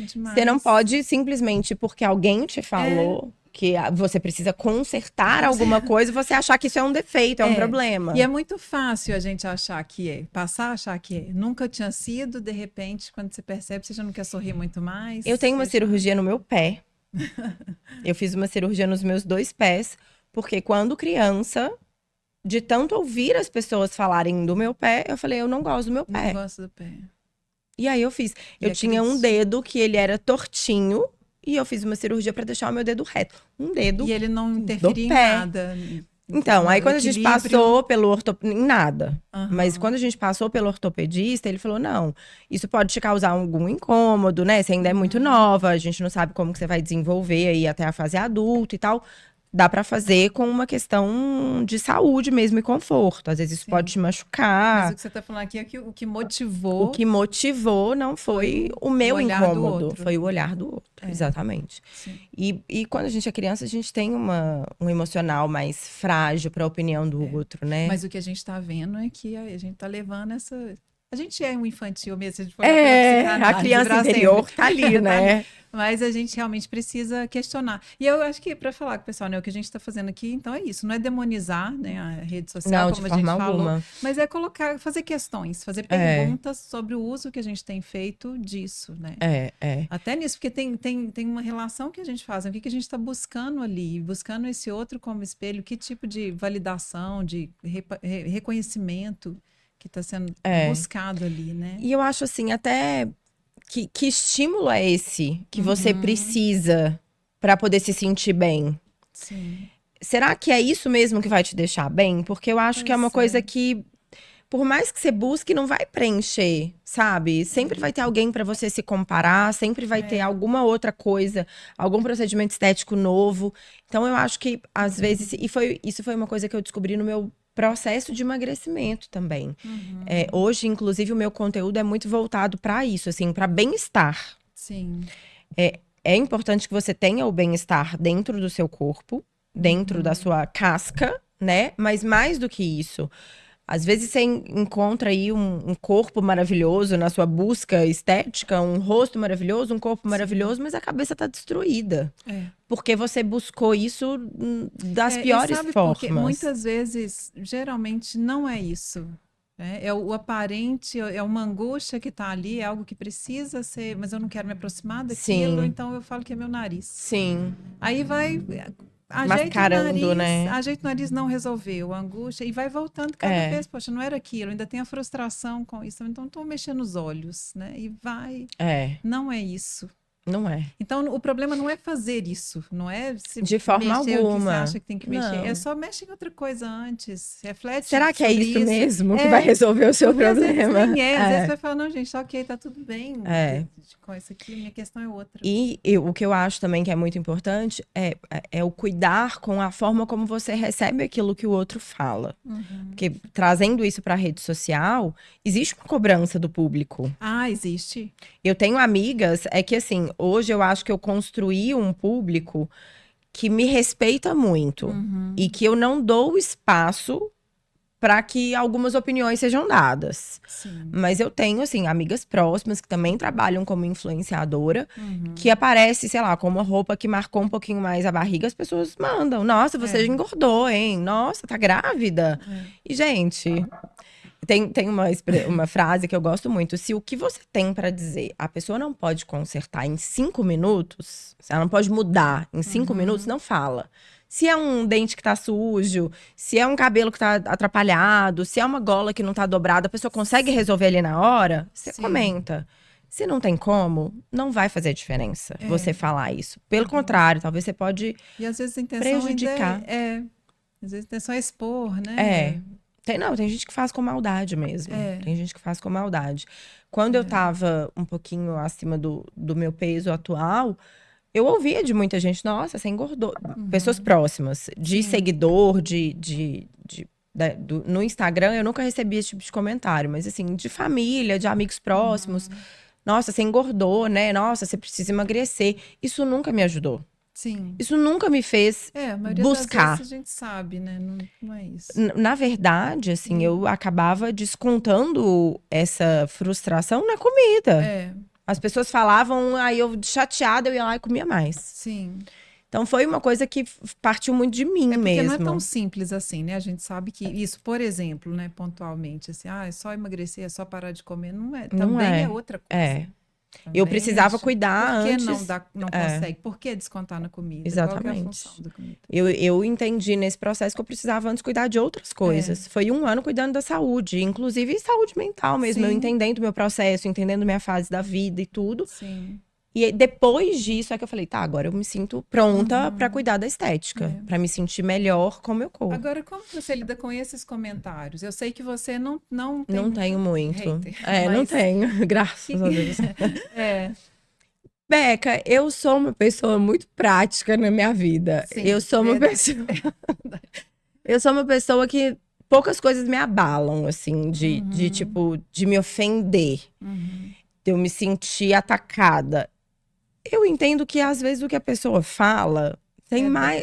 demais. Você não pode simplesmente porque alguém te falou... que você precisa consertar alguma coisa, você achar que isso é um defeito, é um problema. E é muito fácil a gente achar que passar a achar que nunca tinha sido, de repente, quando você percebe, você já não quer sorrir muito mais. Eu tenho uma cirurgia no meu pé. Eu fiz uma cirurgia nos meus 2 pés, porque quando criança, de tanto ouvir as pessoas falarem do meu pé, eu falei, eu não gosto do meu pé. Não gosto do pé. E aí eu fiz. Eu tinha um dedo que ele era tortinho, e eu fiz uma cirurgia para deixar o meu dedo reto. Um dedo. E ele não interferia em nada. Então, aí quando a gente passou pelo ortopedista, em nada. Mas quando a gente passou pelo ortopedista, ele falou, não, isso pode te causar algum incômodo, né? Você ainda é muito nova, a gente não sabe como que você vai desenvolver aí até a fase adulta e tal. Dá pra fazer com uma questão de saúde mesmo e conforto. Às vezes isso pode te machucar. Mas o que você tá falando aqui é que o que motivou... O que motivou não foi o meu incômodo, foi o olhar do outro. Exatamente. E quando a gente é criança, a gente tem um emocional mais frágil para a opinião do outro, né? Mas o que a gente tá vendo é que a gente tá levando essa... A gente é um infantil mesmo, se a gente for a criança interior tá ali, né? Mas a gente realmente precisa questionar. E eu acho que, para falar com o pessoal, né, o que a gente está fazendo aqui, então é isso. Não é demonizar, né, a rede social, não, como de a gente forma falou. alguma. Mas é fazer questões, fazer perguntas sobre o uso que a gente tem feito disso, né? Até nisso, porque tem uma relação que a gente faz. O que a gente está buscando ali? Buscando esse outro como espelho. Que tipo de validação, de reconhecimento que está sendo buscado ali, né? E eu acho assim, até... Que estímulo é esse que você precisa para poder se sentir bem? Sim. Será que é isso mesmo que vai te deixar bem? Porque eu acho que é uma coisa que, por mais que você busque, não vai preencher, sabe? Sempre vai ter alguém para você se comparar, sempre vai ter alguma outra coisa, algum procedimento estético novo. Então eu acho que, às vezes, isso foi uma coisa que eu descobri no meu processo de emagrecimento também. Hoje, inclusive, o meu conteúdo é muito voltado para isso, assim, para bem-estar. Sim. É importante que você tenha o bem-estar dentro do seu corpo, dentro da sua casca, né? Mas mais do que isso, às vezes você encontra aí um corpo maravilhoso na sua busca estética, um rosto maravilhoso, um corpo maravilhoso, mas a cabeça tá destruída. Porque você buscou isso das piores formas. Porque muitas vezes, geralmente, não é isso. É o aparente, é uma angústia que tá ali, é algo que precisa ser, mas eu não quero me aproximar daquilo, então eu falo que é meu nariz. Sim. Aí vai... Mascarando, né? Ajeita o nariz, não resolveu, a angústia, e vai voltando cada vez. Poxa, não era aquilo, ainda tem a frustração com isso, então estou mexendo os olhos, né? E vai. Não é isso. Não é. Então, o problema não é fazer isso, não é se de forma mexer alguma. O que você acha que tem que mexer. Não. É só mexe em outra coisa antes. Reflete. Será que é isso mesmo que vai resolver o seu problema? Às vezes às vezes você vai falar, não, gente, ok, tá tudo bem. Com isso aqui, minha questão é outra. E o que eu acho também que é muito importante é o cuidar com a forma como você recebe aquilo que o outro fala. Porque trazendo isso para a rede social, existe uma cobrança do público. Existe. Eu tenho amigas, que assim, hoje eu acho que eu construí um público que me respeita muito. E que eu não dou espaço para que algumas opiniões sejam dadas. Sim. Mas eu tenho, assim, amigas próximas que também trabalham como influenciadora, que aparece, sei lá, com uma roupa que marcou um pouquinho mais a barriga, as pessoas mandam. Nossa, você já engordou, hein? Nossa, tá grávida? E, gente, tem uma frase que eu gosto muito. Se o que você tem pra dizer, a pessoa não pode consertar em 5 minutos, se ela não pode mudar em 5 minutos, não fala. Se é um dente que tá sujo, se é um cabelo que tá atrapalhado, se é uma gola que não tá dobrada, a pessoa consegue resolver ali na hora, você comenta. Se não tem como, não vai fazer diferença você falar isso. Pelo contrário, talvez você pode E às vezes a intenção prejudicar. Às vezes a intenção é expor, né? Tem gente que faz com maldade mesmo. Tem gente que faz com maldade. Quando eu tava um pouquinho acima do meu peso atual, eu ouvia de muita gente, nossa, você engordou. Pessoas próximas, de seguidor, no Instagram, eu nunca recebi esse tipo de comentário. Mas assim, de família, de amigos próximos. Nossa, você engordou, né? Nossa, você precisa emagrecer. Isso nunca me ajudou. Sim. Isso nunca me fez A maioria buscar. das vezes a gente sabe, né? Não é isso. Na verdade, assim, eu acabava descontando essa frustração na comida. As pessoas falavam, aí eu chateada, eu ia lá e comia mais. Sim. Então foi uma coisa que partiu muito de mim mesmo. Porque não é tão simples assim, né? A gente sabe que isso, por exemplo, né, pontualmente, assim, é só emagrecer, é só parar de comer, não é. Também é outra coisa. Eu precisava cuidar antes. Por que não consegue? Por que descontar na comida? Exatamente. Qual que é a função da comida? Eu entendi nesse processo que eu precisava antes cuidar de outras coisas. Foi 1 ano cuidando da saúde, inclusive saúde mental mesmo. Eu entendendo o meu processo, entendendo minha fase da vida e tudo. Sim. E depois disso é que eu falei, tá, agora eu me sinto pronta pra cuidar da estética. Pra me sentir melhor com o meu corpo. Agora, como você lida com esses comentários? Eu sei que você não tem Não tenho muito. Hater, não tenho, graças a Deus. Beca, eu sou uma pessoa muito prática na minha vida. Sim, eu sou uma pessoa. Eu sou uma pessoa que poucas coisas me abalam, assim, de me ofender, de eu me sentir atacada. Eu entendo que às vezes o que a pessoa fala tem mais.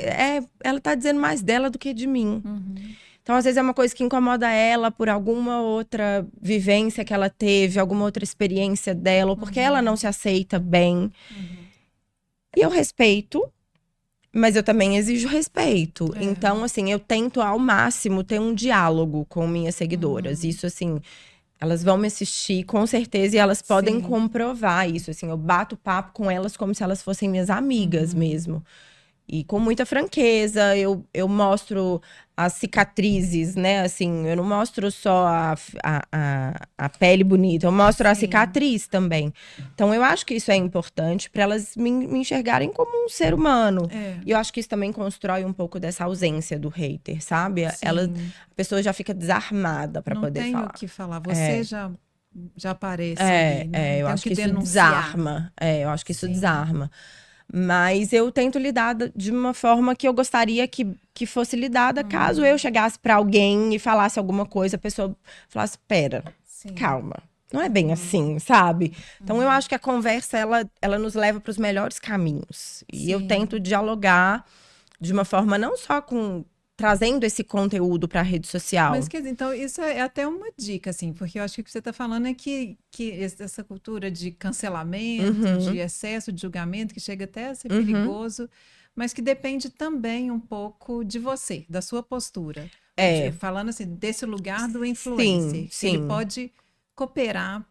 Ela tá dizendo mais dela do que de mim. Então, às vezes, é uma coisa que incomoda ela por alguma outra vivência que ela teve, alguma outra experiência dela, ou porque ela não se aceita bem. E eu respeito, mas eu também exijo respeito. Então, assim, eu tento ao máximo ter um diálogo com minhas seguidoras. Isso, assim, elas vão me assistir, com certeza, e elas podem comprovar isso. Assim, eu bato papo com elas como se elas fossem minhas amigas mesmo. E com muita franqueza, eu mostro as cicatrizes, né? Assim, eu não mostro só a pele bonita, eu mostro a cicatriz também. Então, eu acho que isso é importante para elas me enxergarem como um ser humano. E eu acho que isso também constrói um pouco dessa ausência do hater, sabe? A pessoa já fica desarmada para poder falar. Não tem o que falar, você já aparece ali, né? Eu acho que isso desarma. Eu acho que isso desarma. Mas eu tento lidar de uma forma que eu gostaria que fosse lidada caso eu chegasse pra alguém e falasse alguma coisa, a pessoa falasse, pera, calma. Não é bem assim, sabe? Então eu acho que a conversa, ela nos leva para os melhores caminhos. E eu tento dialogar de uma forma não só trazendo esse conteúdo para a rede social. Mas, quer dizer, então, isso é até uma dica, assim, porque eu acho que o que você está falando é que essa cultura de cancelamento, de excesso de julgamento, que chega até a ser perigoso, mas que depende também um pouco de você, da sua postura. Falando assim, desse lugar do influencer. Sim. Ele pode cooperar,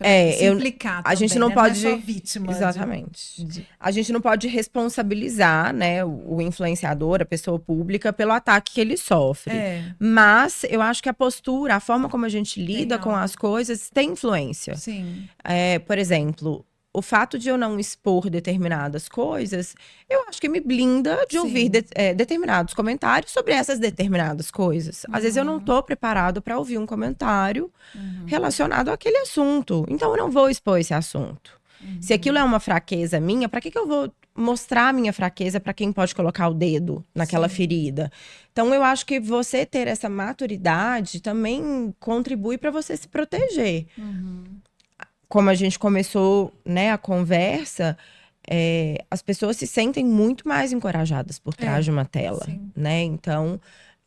se implicar também, a gente não né? pode, não é só vítima. Exatamente. A gente não pode responsabilizar, né, o influenciador, a pessoa pública, pelo ataque que ele sofre. Mas eu acho que a postura, a forma como a gente lida com as coisas tem influência. Sim. Por exemplo, o fato de eu não expor determinadas coisas, eu acho que me blinda de ouvir determinados comentários sobre essas determinadas coisas. Às vezes eu não tô preparado para ouvir um comentário relacionado àquele assunto. Então eu não vou expor esse assunto. Se aquilo é uma fraqueza minha, para que eu vou mostrar a minha fraqueza para quem pode colocar o dedo naquela ferida? Então eu acho que você ter essa maturidade também contribui para você se proteger. Como a gente começou, né, a conversa, as pessoas se sentem muito mais encorajadas por trás de uma tela, né? Então,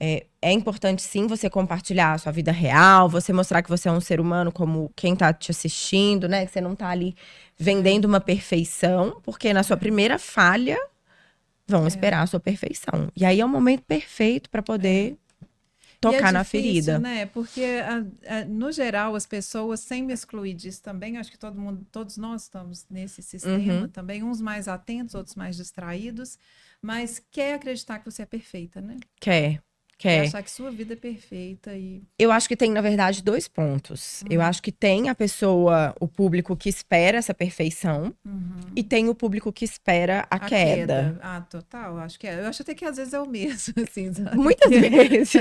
É importante, sim, você compartilhar a sua vida real, você mostrar que você é um ser humano como quem tá te assistindo, né? Que você não tá ali vendendo uma perfeição, porque na sua primeira falha, vão esperar a sua perfeição. E aí é o momento perfeito para poder tocar na ferida. Né? Porque, no geral, as pessoas, sem me excluir disso também, acho que todos nós estamos nesse sistema também, uns mais atentos, outros mais distraídos, mas quer acreditar que você é perfeita, né? Quer achar que sua vida é perfeita e... Eu acho que tem, na verdade, 2 pontos. Eu acho que tem a pessoa, o público que espera essa perfeição, e tem o público que espera a queda. Total, acho que é. Eu acho até que às vezes é o mesmo, assim, sabe? Muitas vezes.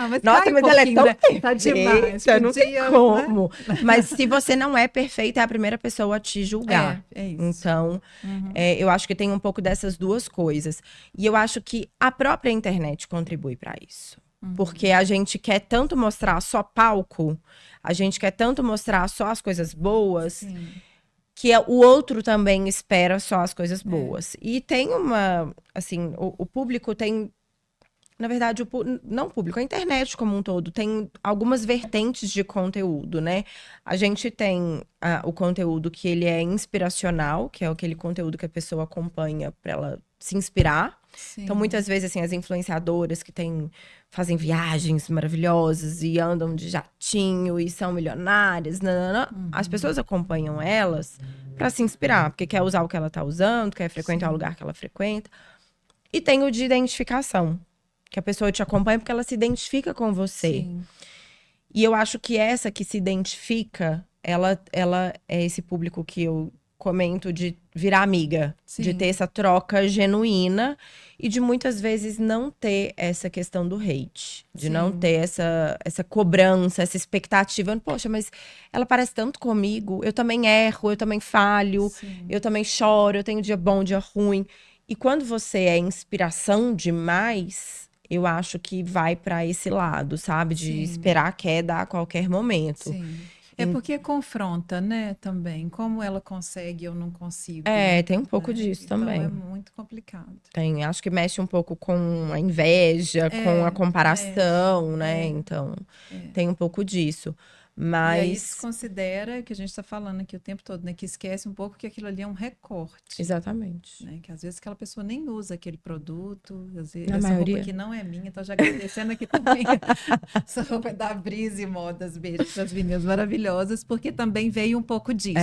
Mas nossa, mas ela é tão perfeita, tá demais. Não tem como. Né? Mas se você não é perfeita, é a primeira pessoa a te julgar. É isso. Então, eu acho que tem um pouco dessas duas coisas. E eu acho que a própria internet contribui para isso. Porque a gente quer tanto mostrar só palco, a gente quer tanto mostrar só as coisas boas, que o outro também espera só as coisas boas. E tem assim, o público tem, na verdade, não o público, a internet como um todo, tem algumas vertentes de conteúdo, né? A gente tem o conteúdo que ele é inspiracional, que é aquele conteúdo que a pessoa acompanha para ela se inspirar. Sim. Então, muitas vezes, assim, as influenciadoras que fazem viagens maravilhosas e andam de jatinho e são milionárias, as pessoas acompanham elas para se inspirar, porque quer usar o que ela tá usando, quer frequentar o lugar que ela frequenta. E tem o de identificação, que a pessoa te acompanha porque ela se identifica com você. Sim. E eu acho que essa que se identifica, ela é esse público que eu comento de virar amiga, de ter essa troca genuína e de muitas vezes não ter essa questão do hate, de não ter essa cobrança, essa expectativa. Poxa, mas ela parece tanto comigo, eu também erro, eu também falho, eu também choro, eu tenho dia bom, dia ruim. E quando você é inspiração demais, eu acho que vai para esse lado, sabe? De esperar a queda a qualquer momento. Sim. É porque confronta, né, também. Como ela consegue, eu não consigo. Tem um pouco disso então também. É muito complicado. Acho que mexe um pouco com a inveja, com a comparação, né? Então, tem um pouco disso. Mas... E aí desconsidera, que a gente está falando aqui o tempo todo, né? Que esquece um pouco que aquilo ali é um recorte. Exatamente. Né? Que às vezes aquela pessoa nem usa aquele produto. Às vezes, essa roupa aqui não é minha, então já agradecendo aqui também. Essa roupa é da Brise Modas, beijo para as meninas maravilhosas, porque também veio um pouco disso.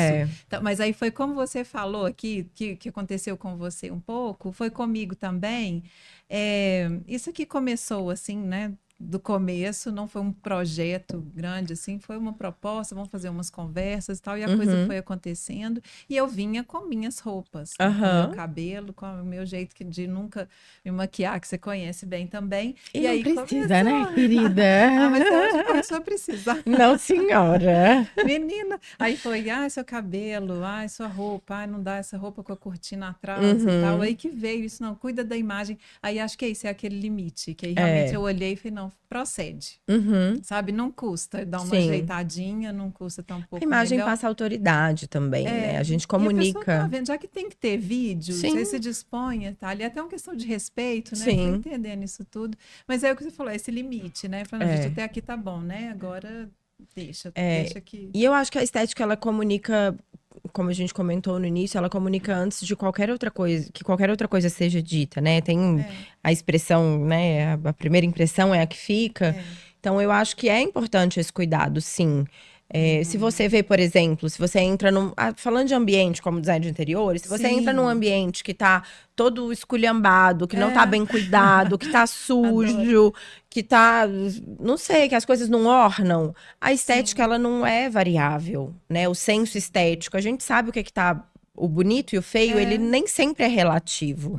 Então, mas aí foi como você falou aqui, que aconteceu com você um pouco, foi comigo também. Isso aqui começou assim, né? Do começo, não foi um projeto grande assim, foi uma proposta, vamos fazer umas conversas e tal, e a coisa foi acontecendo, e eu vinha com minhas roupas, com o meu cabelo, com o meu jeito de nunca me maquiar, que você conhece bem também. E não aí precisa, começou... né, querida? Mas eu acho que começou a precisar. Não, senhora. Menina, aí foi, seu cabelo, sua roupa, não dá essa roupa com a cortina atrás e tal, aí que veio isso, não, cuida da imagem, aí acho que esse é aquele limite, que aí realmente eu olhei e falei, não, procede, sabe? Não custa dar uma ajeitadinha, não custa tão pouco. A imagem melhor. passa autoridade também, né? A gente comunica. E a pessoa tá vendo, já que tem que ter vídeo, você se dispõe, tá? Ali é até uma questão de respeito, né? Fui entendendo isso tudo. Mas é o que você falou, esse limite, né? Falando, gente, até aqui tá bom, né? Agora deixa que... E eu acho que a estética, ela comunica, como a gente comentou no início, ela comunica antes de qualquer outra coisa, que qualquer outra coisa seja dita, né? Tem a expressão, né? A primeira impressão é a que fica. Então, eu acho que é importante esse cuidado, sim. Se você vê, por exemplo, se você entra num... falando de ambiente como design de interiores, se você entra num ambiente que tá todo esculhambado, que não tá bem cuidado, que tá sujo, que tá... Não sei, que as coisas não ornam. A estética, ela não é variável, né? O senso estético, a gente sabe o que tá... O bonito e o feio, ele nem sempre é relativo.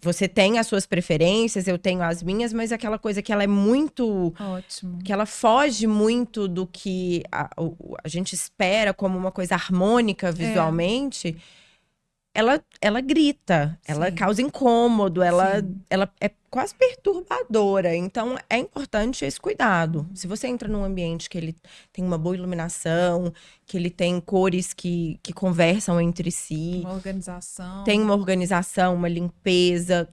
Você tem as suas preferências, eu tenho as minhas, mas aquela coisa que ela é muito... Ótimo. Que ela foge muito do que a gente espera como uma coisa harmônica visualmente. ela grita, ela Sim. causa incômodo, ela Sim. é quase perturbadora. Então, é importante esse cuidado. Se você entra num ambiente que ele tem uma boa iluminação, que ele tem cores que conversam entre si, Uma organização. tem uma organização, uma limpeza,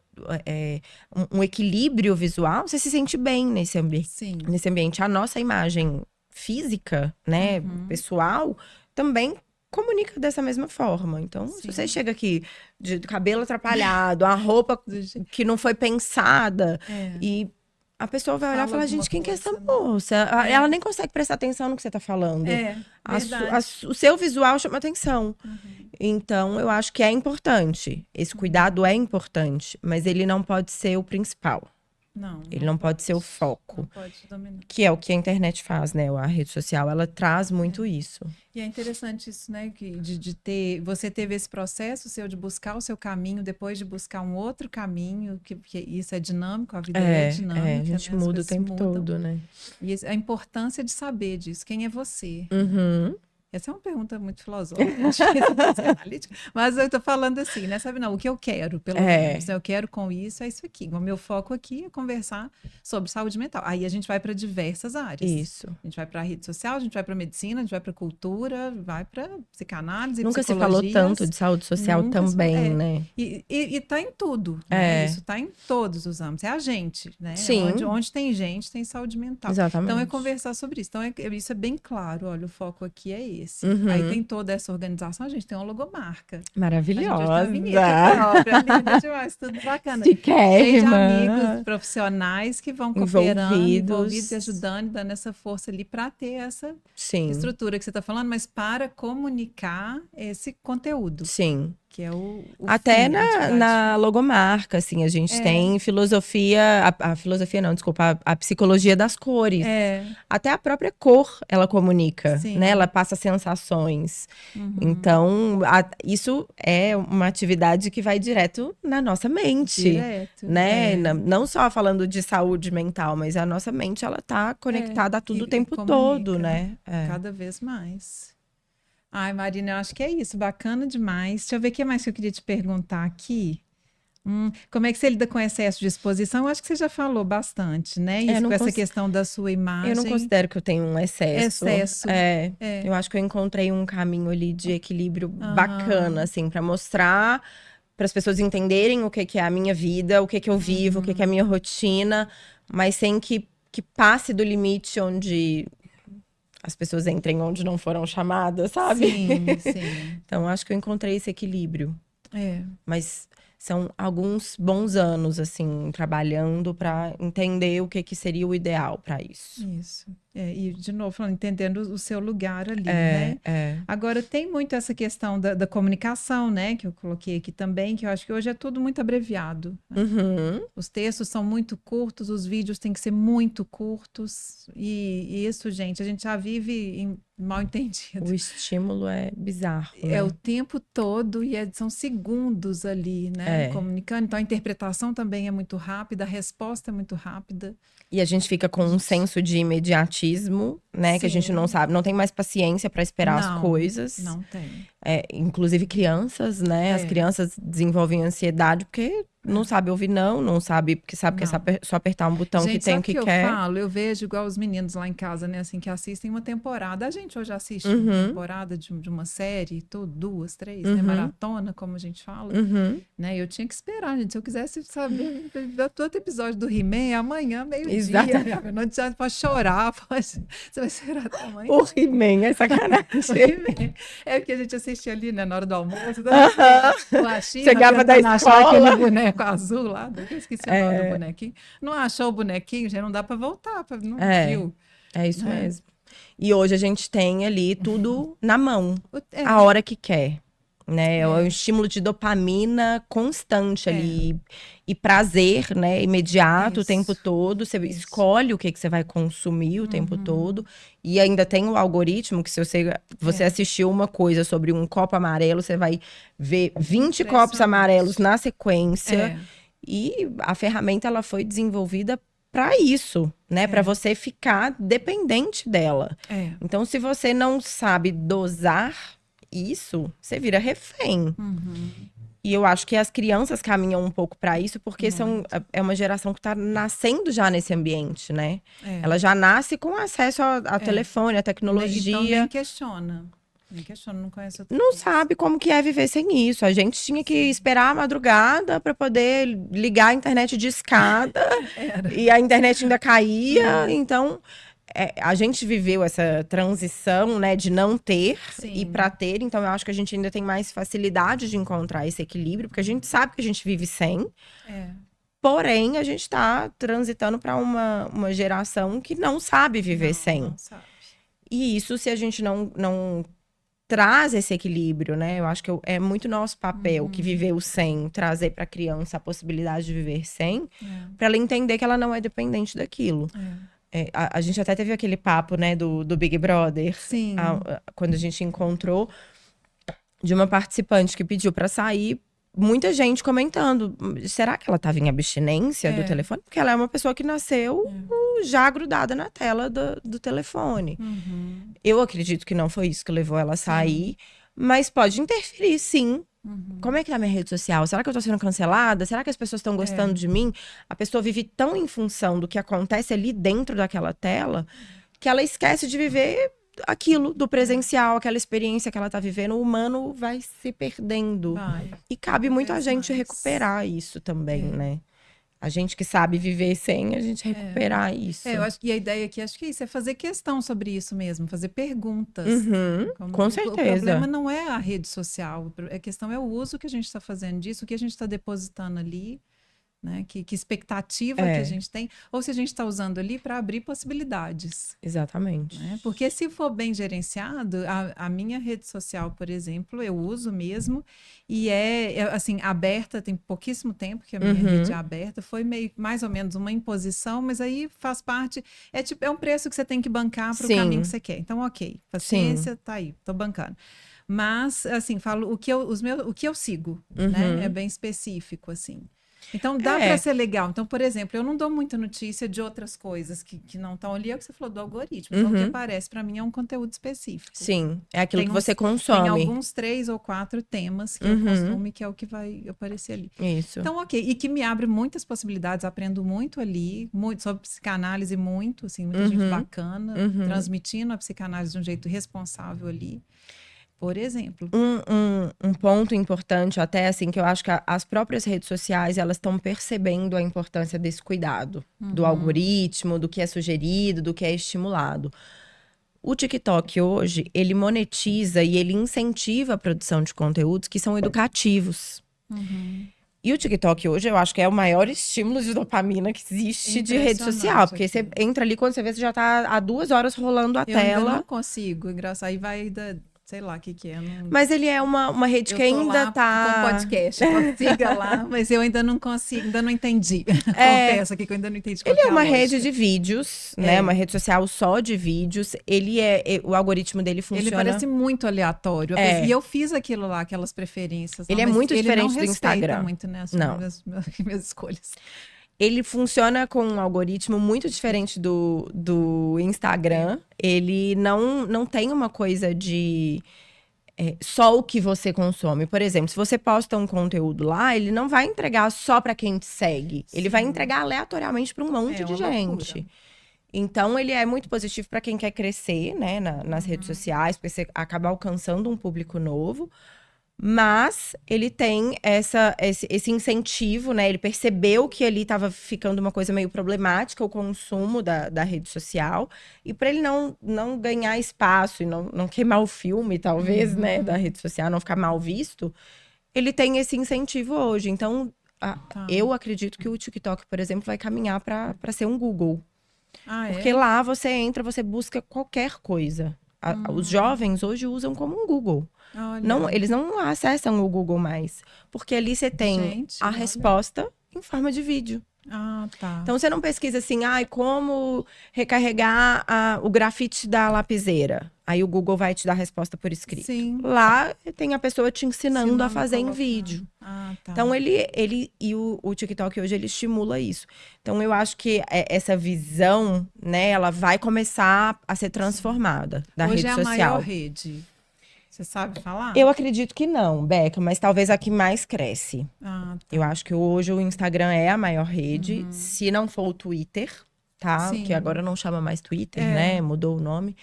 um equilíbrio visual, você se sente bem nesse Sim. ambiente. A nossa imagem física, né, pessoal, também comunica dessa mesma forma. Então, se Sim. você chega aqui de cabelo atrapalhado, a roupa que não foi pensada, e a pessoa vai olhar e falar, gente, quem que é essa moça? Ela nem consegue prestar atenção no que você tá falando. O seu visual chama atenção. Então, eu acho que é importante. Esse cuidado é importante, mas ele não pode ser o principal. Não. Ele não pode ser o foco. Não pode dominar. Que é o que a internet faz, né? A rede social, ela traz muito isso. E é interessante isso, né? De ter. Você teve esse processo seu de buscar o seu caminho, depois de buscar um outro caminho, que isso é dinâmico, a vida é dinâmica. A gente muda o tempo todo, né? E a importância de saber disso. Quem é você? Essa é uma pergunta muito filosófica, mas eu tô falando assim, né? Sabe, não, o que eu quero, pelo menos, né? Eu quero com isso, é isso aqui. O meu foco aqui é conversar sobre saúde mental. Aí a gente vai para diversas áreas. Isso. A gente vai para a rede social, a gente vai para medicina, a gente vai para cultura, vai para psicanálise, Nunca se falou tanto de saúde social também, né? E tá em tudo, né? Isso tá em todos os âmbitos. É a gente, né? Sim. Onde tem gente, tem saúde mental. Exatamente. Então é conversar sobre isso. Então isso é bem claro. Olha, o foco aqui é esse. Aí tem toda essa organização, a gente tem uma logomarca. Maravilhosa. A gente própria, linda demais, tudo bacana. Cheio de amigos profissionais que vão cooperando, envolvidos e ajudando, dando essa força ali para ter essa estrutura que você está falando, mas para comunicar esse conteúdo. Sim. Que é o até na logomarca, assim, a gente tem filosofia, a filosofia não, desculpa, a psicologia das cores. Até a própria cor, ela comunica, né? Ela passa sensações. Então, isso é uma atividade que vai direto na nossa mente. Né? Não só falando de saúde mental, mas a nossa mente, ela tá conectada a tudo o tempo todo, né? Cada vez mais. Ai, Marina, eu acho que é isso, bacana demais. Deixa eu ver o que mais que eu queria te perguntar aqui. Como é que você lida com excesso de exposição? Eu acho que você já falou bastante, né? Isso, com essa questão da sua imagem. Eu não considero que eu tenho um excesso. Eu acho que eu encontrei um caminho ali de equilíbrio bacana, assim, para mostrar, para as pessoas entenderem o que é a minha vida, o que eu vivo, o que é a minha rotina, mas sem que passe do limite onde as pessoas entrem onde não foram chamadas, sabe? Sim. Então, acho que eu encontrei esse equilíbrio. Mas são alguns bons anos, assim, trabalhando para entender o que seria o ideal para isso. Isso. E, de novo, falando, entendendo o seu lugar ali, né? Agora, tem muito essa questão da comunicação, né? Que eu coloquei aqui também, que eu acho que hoje é tudo muito abreviado. Né? Os textos são muito curtos, os vídeos têm que ser muito curtos. E isso, gente, a gente já vive em mal entendido. O estímulo é bizarro, né? É o tempo todo e são segundos ali, né? Comunicando. Então, a interpretação também é muito rápida, a resposta é muito rápida. E a gente fica com um senso de imediatismo, né? Que a gente não sabe, não tem mais paciência para esperar as coisas. Não tem. Inclusive crianças, né? As crianças desenvolvem ansiedade porque não sabe ouvir não sabe, porque sabe que é só apertar um botão que tem o que quer. Eu vejo igual os meninos lá em casa, né, assim, que assistem uma temporada. A gente hoje assiste uma temporada de uma série, 2, 3, né, maratona, como a gente fala, né, eu tinha que esperar, gente, se eu quisesse saber, todo episódio do He-Man, amanhã, meio-dia, não adianta, pode chorar, você vai chorar até amanhã. O He-Man, é sacanagem. É porque a gente assistia ali, né, na hora do almoço, chegava da escola, boneco azul lá, eu esqueci o nome do bonequinho. Não achou o bonequinho, já não dá para voltar, não viu. É isso mesmo. E hoje a gente tem ali tudo na mão, a hora que quer. Né? É um estímulo de dopamina constante ali. E prazer, né? Imediato o tempo todo. Você escolhe o que você vai consumir o tempo todo. E ainda tem o algoritmo que se você assistiu uma coisa sobre um copo amarelo, você vai ver 20 copos amarelos na sequência. E a ferramenta, ela foi desenvolvida para isso, né? Para você ficar dependente dela. Então, se você não sabe dosar isso, você vira refém. E eu acho que as crianças caminham um pouco para isso, porque é uma geração que está nascendo já nesse ambiente, né? Ela já nasce com acesso a telefone, a tecnologia. Então nem questiona. Nem questiona, não conhece outra Não coisa. sabe como que é viver sem isso. A gente tinha que esperar a madrugada para poder ligar a internet de escada. E a internet ainda caía. Então, a gente viveu essa transição, né, de não ter e para ter. Então, eu acho que a gente ainda tem mais facilidade de encontrar esse equilíbrio, porque a gente sabe que a gente vive sem. Porém, a gente está transitando para uma geração que não sabe viver sem. Não sabe. E isso, se a gente não traz esse equilíbrio, né? Eu acho que é muito nosso papel, que viveu sem, trazer para a criança a possibilidade de viver sem, para ela entender que ela não é dependente daquilo. A gente até teve aquele papo, né, do Big Brother. Sim. Quando a gente encontrou, de uma participante que pediu para sair, muita gente comentando, será que ela estava em abstinência do telefone? Porque ela é uma pessoa que nasceu já grudada na tela do telefone. Eu acredito que não foi isso que levou ela a sair, mas pode interferir, sim. Como é que tá minha rede social? Será que eu tô sendo cancelada? Será que as pessoas estão gostando de mim? A pessoa vive tão em função do que acontece ali dentro daquela tela, que ela esquece de viver aquilo do presencial, aquela experiência que ela tá vivendo. O humano vai se perdendo. E cabe muito a gente recuperar isso também, né? A gente que sabe viver sem, a gente recuperar isso. Eu acho que a ideia aqui, acho que é isso, é fazer questão sobre isso mesmo, fazer perguntas. Com certeza. O problema não é a rede social, a questão é o uso que a gente está fazendo disso, o que a gente está depositando ali, né? Que expectativa que a gente tem, ou se a gente está usando ali para abrir possibilidades. Exatamente. Né? Porque se for bem gerenciado, a minha rede social, por exemplo, eu uso mesmo, e assim, aberta, tem pouquíssimo tempo que a minha rede é aberta, foi mais ou menos uma imposição, mas aí faz parte, é um preço que você tem que bancar para o caminho que você quer. Então, ok, paciência, tá aí, tô bancando. Mas, assim, falo o que eu sigo, né? É bem específico, assim. Então, dá para ser legal. Então, por exemplo, eu não dou muita notícia de outras coisas que não estão ali. É o que você falou do algoritmo. Então, o que aparece para mim é um conteúdo específico. Sim, é aquilo que você consome. Tem alguns 3 ou 4 temas que eu consumo e que é o que vai aparecer ali. Isso. Então, ok. E que me abre muitas possibilidades. Aprendo muito ali, muito sobre psicanálise, muito, assim, muita gente bacana, transmitindo a psicanálise de um jeito responsável ali. Por exemplo. Um ponto importante até, assim, que eu acho que as próprias redes sociais, elas estão percebendo a importância desse cuidado. Do algoritmo, do que é sugerido, do que é estimulado. O TikTok hoje, ele monetiza e ele incentiva a produção de conteúdos que são educativos. E o TikTok hoje, eu acho que é o maior estímulo de dopamina que existe de rede social. Porque você entra ali, quando você vê, você já tá há 2 horas rolando a tela. Eu ainda não consigo, engraçado. Aí vai sei lá o que é. Não... Mas ele é uma rede que ainda lá tá... com podcast, siga lá, mas eu ainda não consigo, ainda não entendi. Confesso aqui que eu ainda não entendi. Ele é uma rede de vídeos, né? Uma rede social só de vídeos. O algoritmo dele funciona... Ele parece muito aleatório. E eu fiz aquilo lá, aquelas preferências. Ele é muito diferente do Instagram. Muito, né, minhas escolhas. Ele funciona com um algoritmo muito diferente do Instagram. Ele não tem uma coisa de só o que você consome. Por exemplo, se você posta um conteúdo lá, ele não vai entregar só para quem te segue. Ele vai entregar aleatoriamente para um monte de gente. Loucura. Então, ele é muito positivo para quem quer crescer, né, nas redes sociais, porque você acaba alcançando um público novo. Mas ele tem esse incentivo, né? Ele percebeu que ali estava ficando uma coisa meio problemática, o consumo da rede social. E para ele não ganhar espaço e não queimar o filme, talvez, né? Da rede social, não ficar mal visto. Ele tem esse incentivo hoje. Então, eu acredito que o TikTok, por exemplo, vai caminhar para ser um Google. Porque lá você entra, você busca qualquer coisa. Os jovens hoje usam como um Google. Eles não acessam o Google mais. Porque ali você tem a resposta em forma de vídeo. Então você não pesquisa assim, como recarregar o grafite da lapiseira. Aí o Google vai te dar a resposta por escrito. Sim. Lá tem a pessoa te ensinando a fazer em vídeo. Então o TikTok hoje ele estimula isso. Então eu acho que essa visão, né, ela vai começar a ser transformada da rede social. Hoje é a maior rede. Você sabe falar? Eu acredito que não, Beca, mas talvez a que mais cresce. Ah, tá. Eu acho que hoje o Instagram é a maior rede, se não for o Twitter, tá? Sim. Que agora não chama mais Twitter, né? Mudou o nome.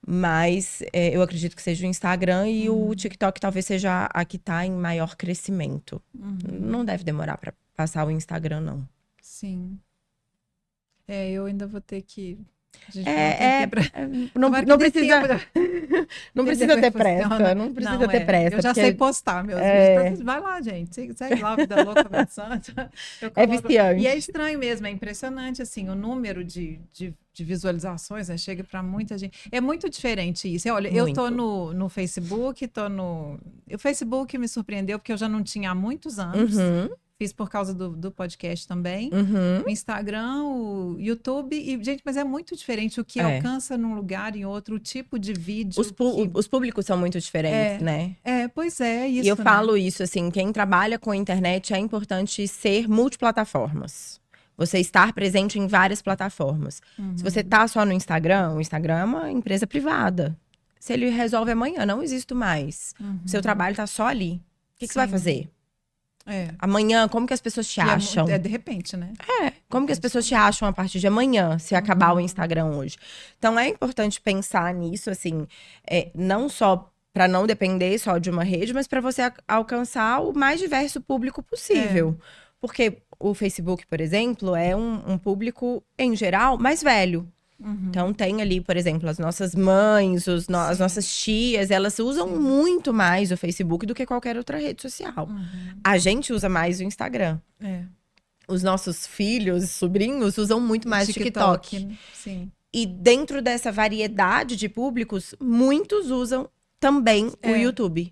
Mas eu acredito que seja o Instagram e o TikTok talvez seja a que tá em maior crescimento. Não deve demorar para passar o Instagram, não. Sim. Eu ainda vou ter que... Não precisa ter pressa. Não precisa ter pressa. Eu já sei postar meus vídeos. Vai lá, gente. Segue lá, Vida Loucamente Santa. É viciante. E é estranho mesmo, é impressionante, assim, o número de visualizações, né? Chega para muita gente. É muito diferente isso. Olha, eu tô no Facebook, O Facebook me surpreendeu, porque eu já não tinha há muitos anos. Fiz por causa do podcast também. O Instagram, o YouTube. E, gente, mas é muito diferente o que alcança num lugar e outro, o tipo de vídeo. Os públicos são muito diferentes, né? Pois é. Isso, e eu falo isso, assim, quem trabalha com a internet é importante ser multiplataformas. Você estar presente em várias plataformas. Se você tá só no Instagram, o Instagram é uma empresa privada. Se ele resolve amanhã, não existo mais. O seu trabalho tá só ali. O que você vai fazer? Amanhã, como que as pessoas te acham? De repente, né? Como que as pessoas te acham a partir de amanhã, se acabar o Instagram hoje? Então, é importante pensar nisso, assim, não só para não depender só de uma rede, mas para você alcançar o mais diverso público possível. Porque o Facebook, por exemplo, é um público, em geral, mais velho. Então, tem ali, por exemplo, as nossas mães, as nossas tias, elas usam muito mais o Facebook do que qualquer outra rede social. A gente usa mais o Instagram. Os nossos filhos, sobrinhos, usam muito mais o TikTok. Sim. E dentro dessa variedade de públicos, muitos usam também o YouTube.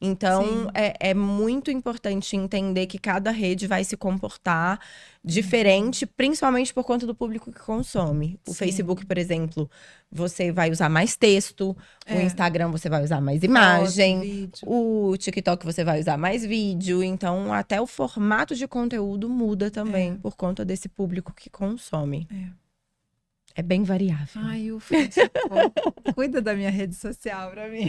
Então, é muito importante entender que cada rede vai se comportar diferente, principalmente por conta do público que consome. O Facebook, por exemplo, você vai usar mais texto. O Instagram, você vai usar mais imagem. O TikTok, você vai usar mais vídeo. Então, até o formato de conteúdo muda também por conta desse público que consome. É bem variável. Ai, cuida da minha rede social pra mim.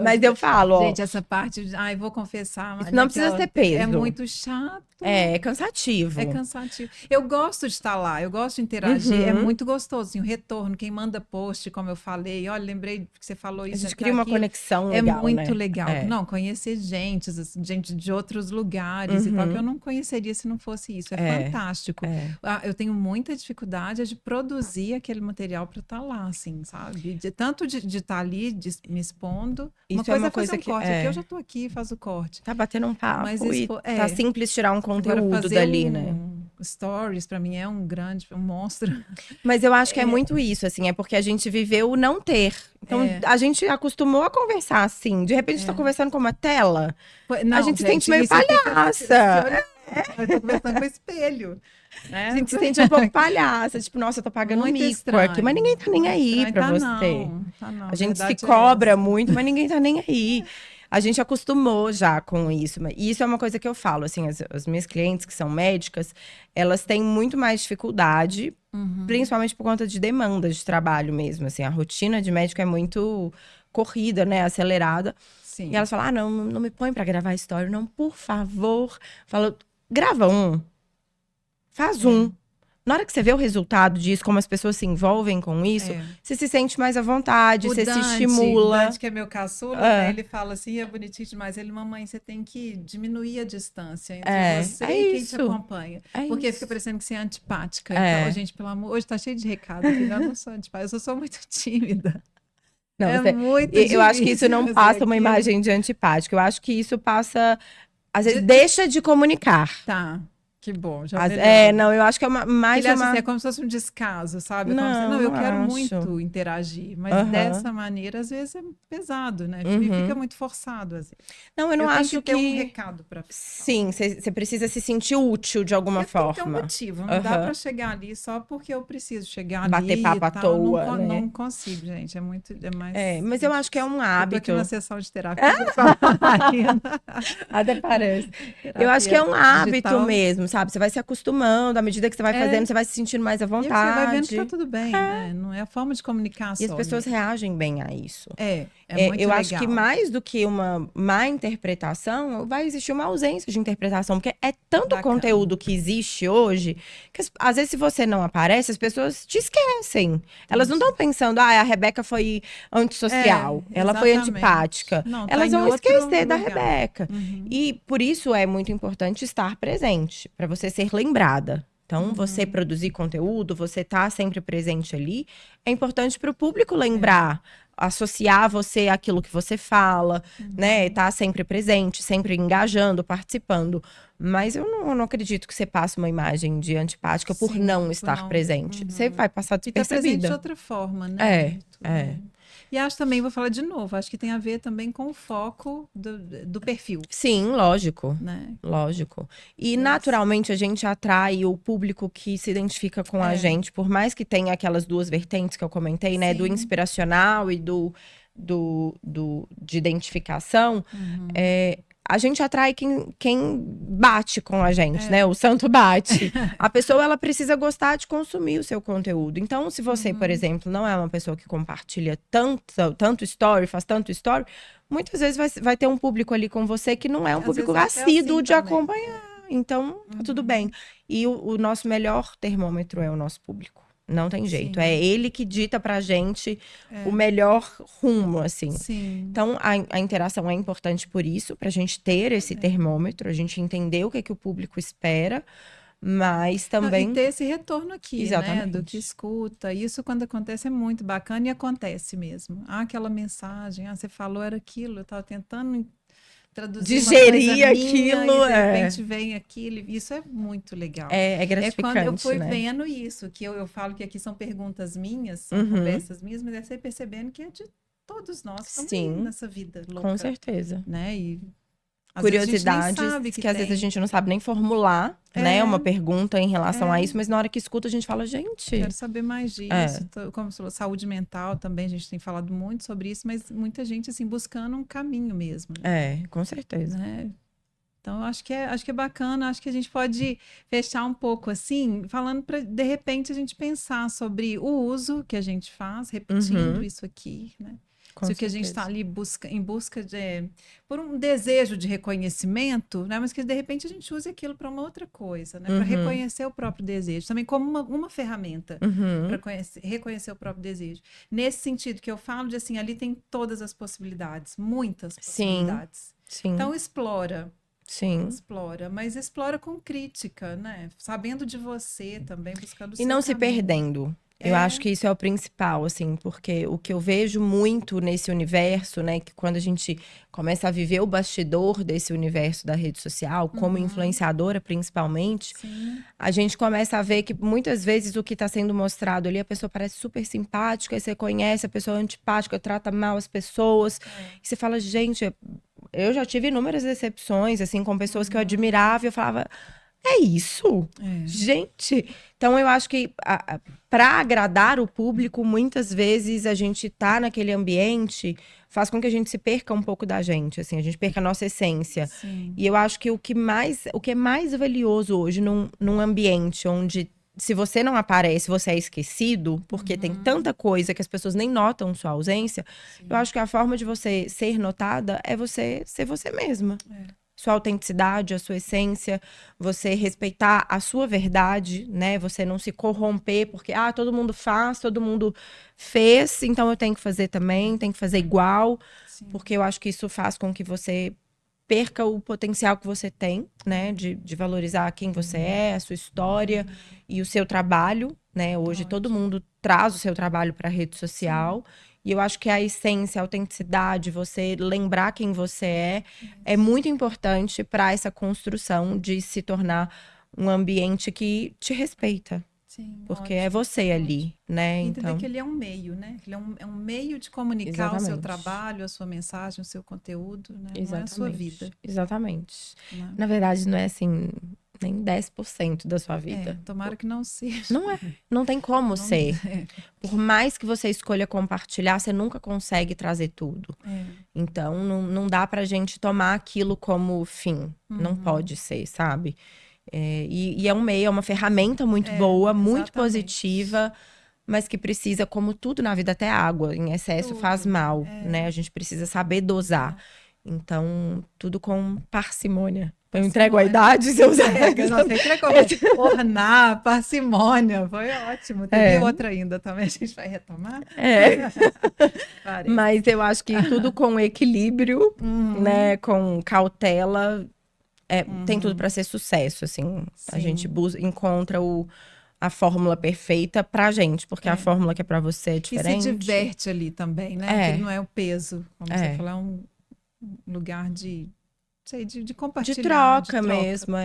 Mas eu falo, gente, essa parte, vou confessar. Isso não precisa ter peso. É muito chato. É cansativo. É cansativo. Eu gosto de estar lá, eu gosto de interagir. É muito gostoso, assim, o retorno. Quem manda post, como eu falei. Olha, lembrei que você falou isso. A gente cria uma conexão legal, É muito legal. Não, conhecer gente de outros lugares e tal, que eu não conheceria se não fosse isso. É fantástico. Eu tenho muita dificuldade de produzir aquele material para estar lá, assim, sabe? Tanto de estar ali, me expondo. Isso uma coisa fazer um corte. Aqui eu já tô aqui, faz o corte. Tá batendo um papo. Mas tá simples tirar um conteúdo dali, né? Stories, para mim, é um monstro. Mas eu acho que é muito isso, assim. É porque a gente viveu o não ter. Então, a gente acostumou a conversar assim. De repente, tá conversando com uma tela. Não, a gente se sente meio palhaça. Eu tô conversando com o espelho. A gente se sente um pouco palhaça, tipo, nossa, eu tô pagando muito mico estranho. Aqui, mas ninguém tá nem aí pra você. Não. A gente se cobra muito, mas ninguém tá nem aí. A gente acostumou já com isso. E isso é uma coisa que eu falo, assim, as minhas clientes que são médicas, elas têm muito mais dificuldade, principalmente por conta de demanda de trabalho mesmo, assim. A rotina de médico é muito corrida, né, acelerada. Sim. E elas falam, não me põe pra gravar story, não, por favor. Falo, grava um. Faz um. Na hora que você vê o resultado disso, como as pessoas se envolvem com isso, você se sente mais à vontade, você se estimula. O Dante, que é meu caçula, né, ele fala assim, é bonitinho demais. Ele, mamãe, você tem que diminuir a distância entre você e quem te acompanha. Porque fica parecendo que você é antipática. Então, gente, pelo amor, hoje tá cheio de recado. Eu não sou antipática, eu sou muito tímida. Não, eu acho que isso não passa uma imagem de antipática. Eu acho que isso passa, às vezes, deixa de comunicar. Tá. Que bom, já não, eu acho que é mais uma... É como se fosse um descaso, sabe? Eu quero muito interagir, mas dessa maneira, às vezes, é pesado, né? Fica muito forçado, às vezes. Não, eu não acho que... ter um recado pra... Sim, você precisa se sentir útil de alguma forma. Tem que ter um motivo, não dá pra chegar ali só porque eu preciso chegar ali. Bater papo à toa, né? Não consigo, gente, é mais... mas eu acho que é um hábito. Eu tô aqui na sessão de terapia. Até parece. Eu acho que é um hábito mesmo, sabe? sabe? Você vai se acostumando, à medida que você vai fazendo, você vai se sentindo mais à E vontade. você vai vendo que tá tudo bem, né? Não é a forma de comunicar só. E as pessoas reagem bem a isso. É muito eu legal. acho que mais do que uma má interpretação, vai existir uma ausência de interpretação. Porque é tanto conteúdo que existe hoje, que às vezes se você não aparece, as pessoas te esquecem. Elas não estão pensando, a Rebeca foi antissocial, ela foi antipática. Não, elas vão esquecer da lugar. Rebeca. E por isso é muito importante estar presente, para você ser lembrada. Então, você produzir conteúdo, você tá sempre presente ali, é importante para o público lembrar, associar você àquilo que você fala, né? Tá sempre presente, sempre engajando, participando. Mas eu não acredito que você passe uma imagem de antipática por não estar presente. Você vai passar despercebida. E tá presente de outra forma, né? É. E acho também, vou falar de novo, acho que tem a ver também com o foco do perfil. Sim, lógico. Né? Lógico. E naturalmente a gente atrai o público que se identifica com a gente, por mais que tenha aquelas duas vertentes que eu comentei, né? Do inspiracional e de identificação. A gente atrai quem bate com a gente, né? O santo bate. A pessoa, ela precisa gostar de consumir o seu conteúdo. Então, se você, por exemplo, não é uma pessoa que compartilha tanto story, faz tanto story, muitas vezes vai ter um público ali com você que não é um público assíduo de acompanhar. Então, tá tudo bem. E o nosso melhor termômetro é o nosso público. Não tem jeito. É ele que dita pra gente o melhor rumo, assim. Então, a interação é importante por isso, pra gente ter esse termômetro, a gente entender o que o público espera, mas também... E ter esse retorno aqui, Exatamente. né? Do que escuta. Isso, quando acontece, é muito bacana e acontece mesmo. aquela mensagem, você falou, era aquilo, eu tava tentando... digerir aquilo, e de repente vem aquilo, isso é muito legal. É gratificante, quando eu fui né? vendo isso, que eu falo que aqui são perguntas minhas, são conversas minhas, mas é você percebendo que é de todos nós que estamos nessa vida louca. Com certeza. Né? E curiosidades que às vezes a gente não sabe nem formular, né? Uma pergunta em relação a isso, mas na hora que escuta a gente fala, gente... Quero saber mais disso. Como você falou, saúde mental também, a gente tem falado muito sobre isso, mas muita gente, assim, buscando um caminho mesmo. Né? Com certeza. Né? Então, acho que é bacana, acho que a gente pode fechar um pouco, assim, falando para, de repente, a gente pensar sobre o uso que a gente faz, repetindo isso aqui, né? Se o que a gente está ali em busca por um desejo de reconhecimento, né? Mas que de repente a gente use aquilo para uma outra coisa, né? Para reconhecer o próprio desejo, também como uma ferramenta para reconhecer o próprio desejo. Nesse sentido que eu falo de assim, ali tem todas as possibilidades, muitas possibilidades. Sim. Então explora. Sim. Explora, mas explora com crítica, né? Sabendo de você também, buscando o seu E não se caminho. perdendo. Eu acho que isso é o principal, assim, porque o que eu vejo muito nesse universo, né, que quando a gente começa a viver o bastidor desse universo da rede social, como influenciadora principalmente, a gente começa a ver que muitas vezes o que está sendo mostrado ali, a pessoa parece super simpática, e você conhece a pessoa antipática, trata mal as pessoas, e você fala, gente, eu já tive inúmeras decepções, assim, com pessoas que eu admirava, e eu falava... É isso? Gente! Então, eu acho que para agradar o público, muitas vezes a gente tá naquele ambiente faz com que a gente se perca um pouco da gente, assim, a gente perca a nossa essência. E eu acho que o que é mais valioso hoje num ambiente onde se você não aparece, você é esquecido, porque tem tanta coisa que as pessoas nem notam sua ausência, eu acho que a forma de você ser notada é você ser você mesma. Sua autenticidade, a sua essência, você respeitar a sua verdade, né? Você não se corromper porque, todo mundo faz, todo mundo fez, então eu tenho que fazer também, tenho que fazer igual, porque eu acho que isso faz com que você perca o potencial que você tem, né? De valorizar quem você é, a sua história e o seu trabalho, né? Hoje todo mundo traz o seu trabalho para a rede social. E eu acho que a essência, a autenticidade, você lembrar quem você é muito importante para essa construção de se tornar um ambiente que te respeita. Porque é você ali, né? Entender que ele é um meio, né? Ele é um meio de comunicar o seu trabalho, a sua mensagem, o seu conteúdo, né? Não é a sua vida. Exatamente. Na verdade, não é assim... nem 10% da sua vida. Tomara que não seja. Não é. Não tem como ser. Por mais que você escolha compartilhar, você nunca consegue trazer tudo. Então, não dá pra gente tomar aquilo como fim. Não pode ser, sabe? E é um meio, é uma ferramenta muito boa, muito exatamente. positiva, mas que precisa, como tudo na vida, até água, em excesso faz mal, né? A gente precisa saber dosar. Então, tudo com parcimônia. Eu entrego a idade, se eu Não sei ornar, parcimônia, foi ótimo. Teve outra ainda também, a gente vai retomar? Mas eu acho que tudo com equilíbrio, né? Com cautela, tem tudo para ser sucesso, assim. Sim. A gente encontra a fórmula perfeita pra gente, porque a fórmula que é pra você é diferente. E se diverte ali também, né? Que não é o peso, como você falou, é um lugar de compartilhar. De troca mesmo,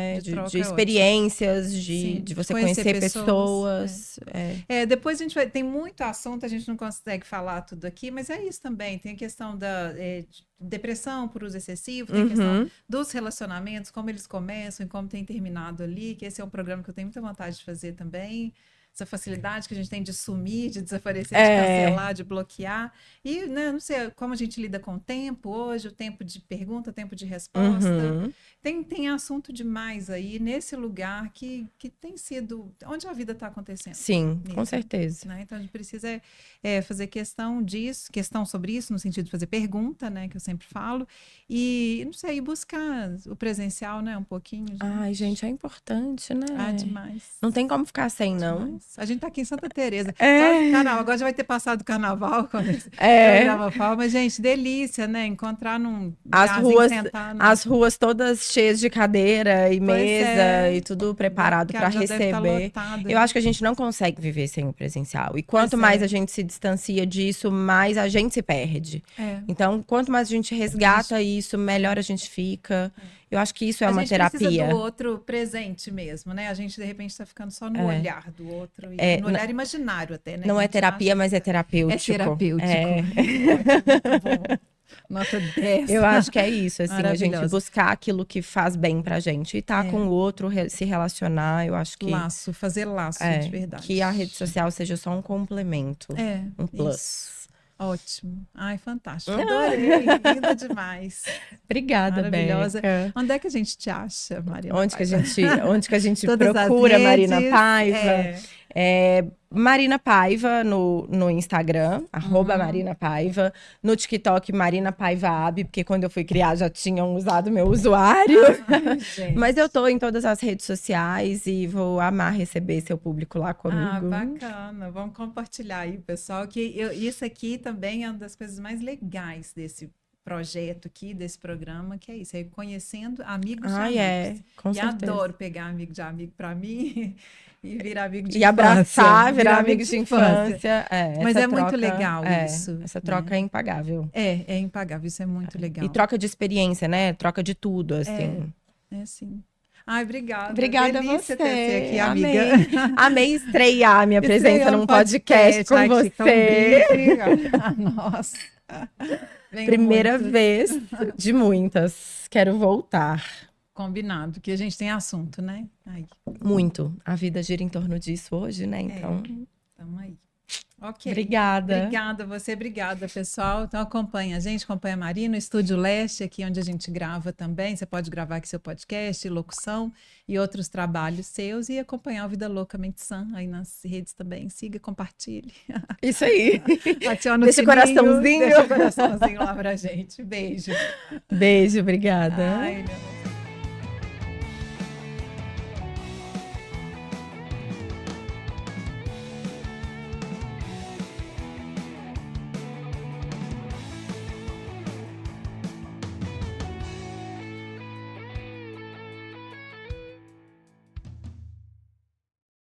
de experiências, de você conhecer pessoas. Depois a gente tem muito assunto, a gente não consegue falar tudo aqui, mas é isso também. Tem a questão da depressão por uso excessivo, tem a questão dos relacionamentos, como eles começam e como tem terminado ali, que esse é um programa que eu tenho muita vontade de fazer também. Essa facilidade que a gente tem de sumir, de desaparecer, de cancelar, de bloquear. E, né, não sei como a gente lida com o tempo hoje, o tempo de pergunta, o tempo de resposta. Tem assunto demais aí nesse lugar que tem sido onde a vida está acontecendo. Sim, mesmo, com certeza. Né? Então a gente precisa fazer questão sobre isso, no sentido de fazer pergunta, né, que eu sempre falo. E, não sei, buscar o presencial, né, um pouquinho. Gente. Ai, gente, é importante, né? Demais. Não tem como ficar sem, não. A gente tá aqui em Santa Teresa. Carnaval, agora já vai ter passado o carnaval quando mas, gente, delícia, né? Encontrar num as ruas todas cheias de cadeira e mesa e tudo preparado para receber. Eu acho que a gente não consegue viver sem o presencial. E quanto mais a gente se distancia disso, mais a gente se perde. Então, quanto mais a gente resgata isso, melhor a gente fica. Eu acho que isso é uma terapia. A gente precisa do outro presente mesmo, né? A gente, de repente, está ficando só no olhar do outro. No olhar imaginário até, né? Não é terapia, mas é terapêutico. É terapêutico. Muito bom. Nota 10. Eu acho que é isso, assim, a gente buscar aquilo que faz bem pra gente. E tá com o outro, se relacionar, eu acho que... Fazer laço, de verdade. Que a rede social seja só um complemento, um plus. Isso. Ótimo. Ai, fantástico. Adorei. Linda demais. Obrigada, maravilhosa. Beca. Onde é que a gente te acha, Marina? Onde que a gente procura Marina Paiva? Marina Paiva no Instagram, @Marina Paiva. No TikTok, Marina Paiva Ab, porque quando eu fui criar já tinham usado meu usuário. Mas eu tô em todas as redes sociais e vou amar receber seu público lá comigo. Bacana. Vamos compartilhar aí, pessoal. Isso aqui também é uma das coisas mais legais desse projeto aqui, desse programa, que é isso, é conhecendo amigos de amigos. Com certeza. Adoro pegar amigo de amigo para mim e virar amigo de infância. E abraçar, virar amigo de infância. Mas muito legal isso. Essa troca é impagável. É impagável, isso é muito legal. E troca de experiência, né? Troca de tudo, assim. Sim. Ai, obrigada. Obrigada a você. Ter aqui, amiga. Amei estrear minha presença num podcast com você. Nossa. Primeira vez de muitas. Quero voltar. Combinado, que a gente tem assunto, né? Muito. A vida gira em torno disso hoje, né? Então. Tamo aí. Ok. Obrigada. Obrigada, pessoal. Então acompanha a Marina no Estúdio Leste, aqui onde a gente grava também. Você pode gravar aqui seu podcast, locução e outros trabalhos seus e acompanhar o Vida Loucamente Sã aí nas redes também. Siga, compartilhe. Isso aí. Deixa o coraçãozinho lá pra gente. Beijo. Beijo, obrigada. Ai,